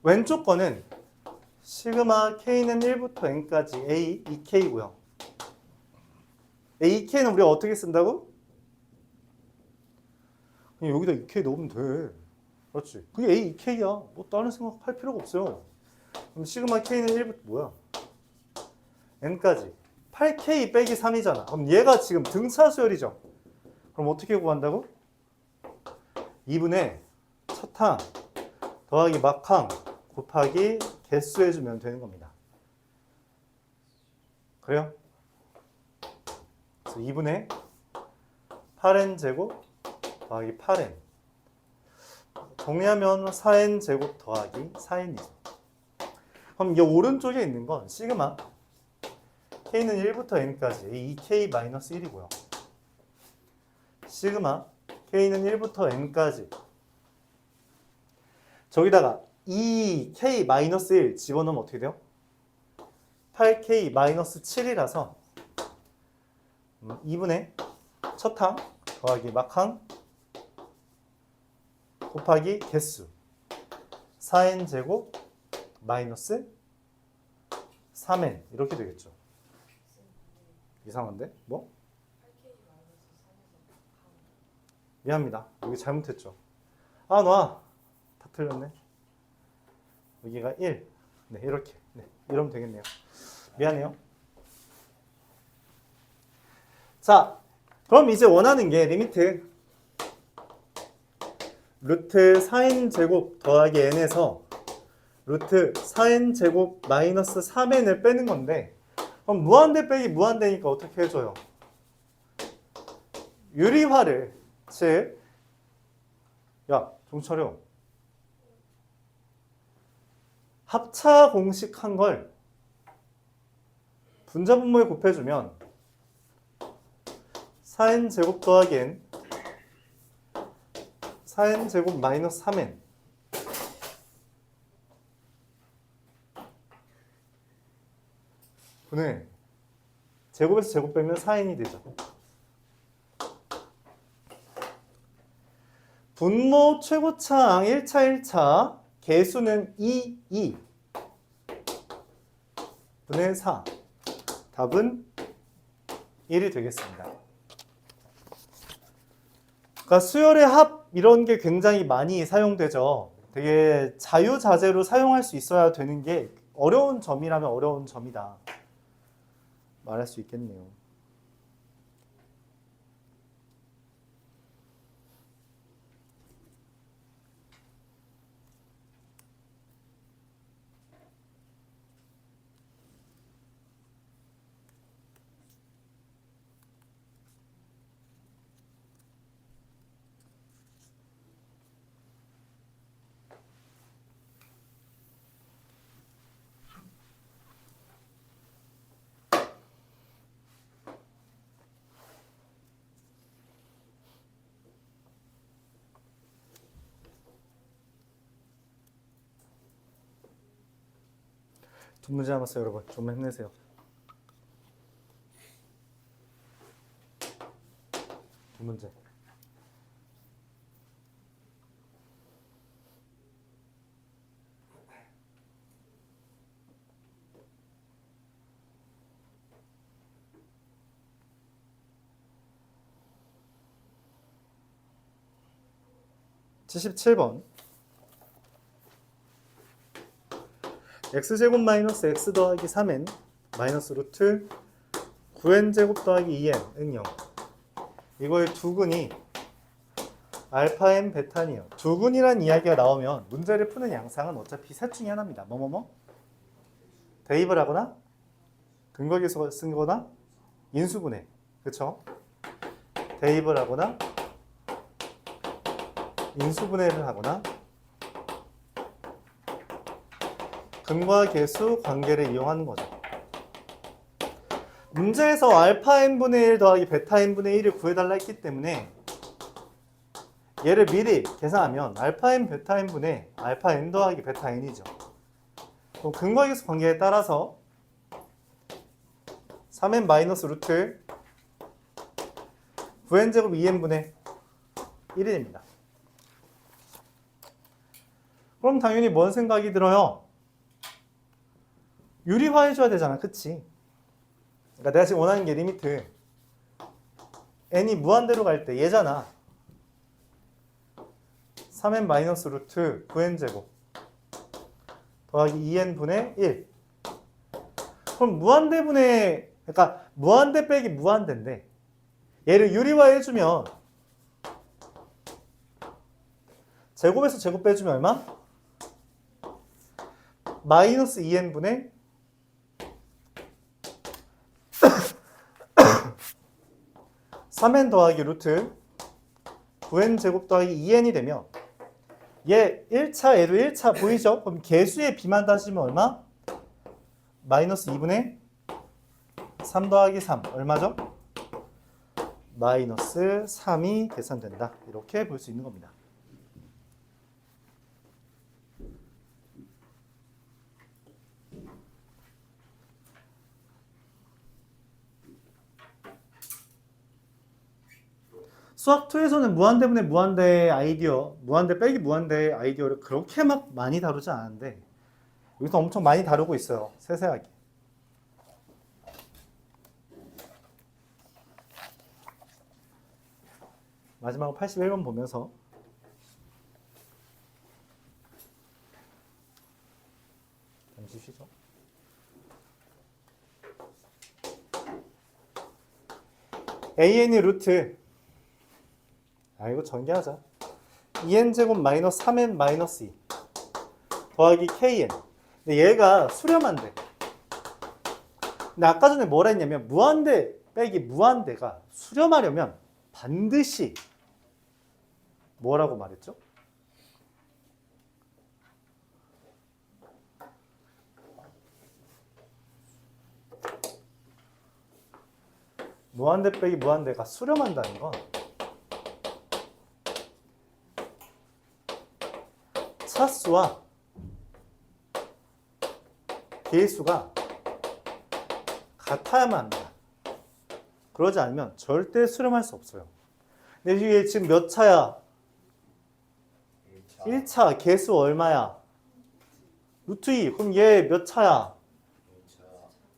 왼쪽 거는 시그마 k는 1부터 n까지 a 2k고요. a 2k는 우리가 어떻게 쓴다고? 그냥 여기다 2k 넣으면 돼. 그렇지. 그게 a 2k야. 뭐 다른 생각할 필요가 없어요. 그럼 시그마 k는 1부터 뭐야? n까지 8k 빼기 3이잖아. 그럼 얘가 지금 등차 수열이죠. 그럼 어떻게 구한다고? 2분의 첫 항 더하기 막항 곱하기 개수 해주면 되는 겁니다. 그래요? 그래서 2분의 8n 제곱 더하기 8n 정리하면 4n 제곱 더하기 4n이죠. 그럼 이 오른쪽에 있는 건 시그마 k는 1부터 n까지 2k-1이고요. 시그마 k는 1부터 n까지 저기다가 2k-1 집어넣으면 어떻게 돼요? 8k-7이라서 2분의 첫 항 더하기 막항 곱하기 개수 4n 제곱 마이너스 3n 이렇게 되겠죠. 이상한데? 뭐? 미안합니다. 여기 잘못했죠. 아, 놔. 다 틀렸네. 여기가 1. 네, 이렇게. 네, 이러면 되겠네요. 미안해요. 자, 그럼 이제 원하는 게 리미트 루트 4n 제곱 더하기 n에서 루트 4n 제곱 마이너스 3n을 빼는 건데 그럼 무한대 빼기 무한대니까 어떻게 해줘요? 유리화를 즉 야, 정차려 합차 공식 한 걸 분자분모에 곱해주면 4n 제곱 더하기 n 4n 제곱 마이너스 3n 분의 제곱에서 제곱 빼면 4n이 되죠. 분모 최고차항 1차 개수는 2 분의 4 답은 1이 되겠습니다. 그러니까 수열의 합 이런 게 굉장히 많이 사용되죠. 되게 자유자재로 사용할 수 있어야 되는 게 어려운 점이라면 어려운 점이다 말할 수 있겠네요. 두 문제 남았어요, 여러분. 좀 힘내세요. 두 문제. (77번) x제곱 마이너스 x 더하기 3n 마이너스 루트 9n제곱 더하기 2n은 0. 이거의 두근이 알파n 베타니요. 두근이란 이야기가 나오면 문제를 푸는 양상은 어차피 셋 중에 하나입니다. 뭐뭐뭐? 대입을 하거나 근거기에서 쓴 거나 인수분해. 그쵸? 대입을 하거나 인수분해를 하거나 근과 계수 관계를 이용하는 거죠. 문제에서 알파 n분의 1 더하기 베타 n분의 1을 구해달라 했기 때문에 얘를 미리 계산하면 알파 n 베타 n분의 알파 n 더하기 베타 n이죠. 그럼 근과 계수 관계에 따라서 3n 마이너스 루트 9n제곱 2n분의 1이 됩니다. 그럼 당연히 뭔 생각이 들어요? 유리화해줘야 되잖아. 그치? 그러니까 내가 지금 원하는 게 리미트 n이 무한대로 갈 때 얘잖아. 3n 마이너스 루트 9n 제곱 더하기 2n 분의 1. 그럼 무한대분의, 그러니까 무한대 빼기 무한대인데 얘를 유리화해주면 제곱에서 제곱 빼주면 얼마? 마이너스 2n 분의 3n 더하기 루트 9n 제곱 더하기 2n이 되면 얘 1차, 얘도 1차 보이죠? 그럼 개수의 비만 따지면 얼마? 마이너스 2분의 3 더하기 3 얼마죠? 마이너스 3이 계산된다. 이렇게 볼 수 있는 겁니다. 수학2에서는 무한대분의 무한대 아이디어, 무한대 빼기 무한대 아이디어를 그렇게 막 많이 다루지 않았는데 여기서 엄청 많이 다루고 있어요. 세세하게. 마지막으로 81번 보면서 잠시 쉬죠. an이 루트 이거 전개하자. 2n제곱 마이너스 3n 마이너스 2 더하기 kn. 근데 얘가 수렴한대. 근데 아까 전에 뭐라 했냐면 무한대 빼기 무한대가 수렴하려면 반드시 뭐라고 말했죠? 무한대 빼기 무한대가 수렴한다는 건 차수와 개수가 같아야만 합니다. 그러지 않으면 절대 수렴할 수 없어요. 근데 이게 지금 몇 차야? 1차. 개수 얼마야? 루트 2. 그럼 얘 몇 차야?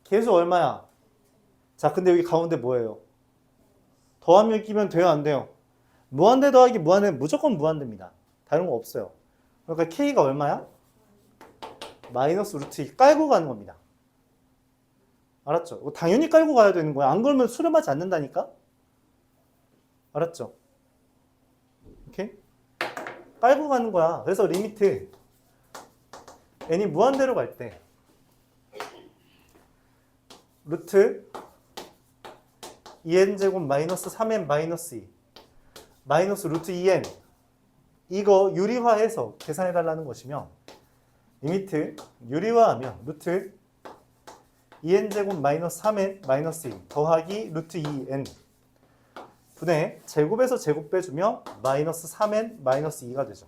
개수 얼마야? 자, 근데 여기 가운데 뭐예요? 더하면 끼면 돼요, 안 돼요? 무한대 더하기 무한대는 무조건 무한대입니다. 다른 거 없어요. 그러니까 K가 얼마야? 마이너스 루트 2 깔고 가는 겁니다. 알았죠? 이거 당연히 깔고 가야 되는 거야. 안 그러면 수렴하지 않는다니까? 알았죠? 오케이? 깔고 가는 거야. 그래서 리미트 n이 무한대로 갈 때 루트 2n제곱 마이너스 3n 마이너스 2 마이너스 루트 2n 이거 유리화해서 계산해 달라는 것이며 리미트 유리화하면 루트 2n제곱 마이너스 3n 마이너스 2 더하기 루트 2n 분의 제곱에서 제곱 빼주며 마이너스 3n 마이너스 2가 되죠.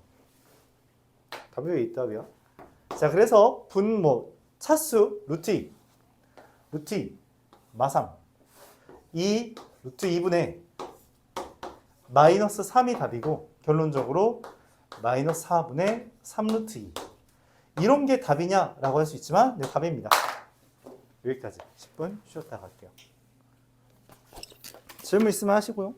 답이 왜 있다고요? 자, 그래서 분모 차수 루트 2 루트 2 마상 2 루트 2분의 마이너스 3이 답이고 결론적으로 마이너스 4분의 3 루트 2 이런 게 답이냐라고 할 수 있지만 네, 답입니다. 여기까지 10분 쉬었다 갈게요. 질문 있으면 하시고요.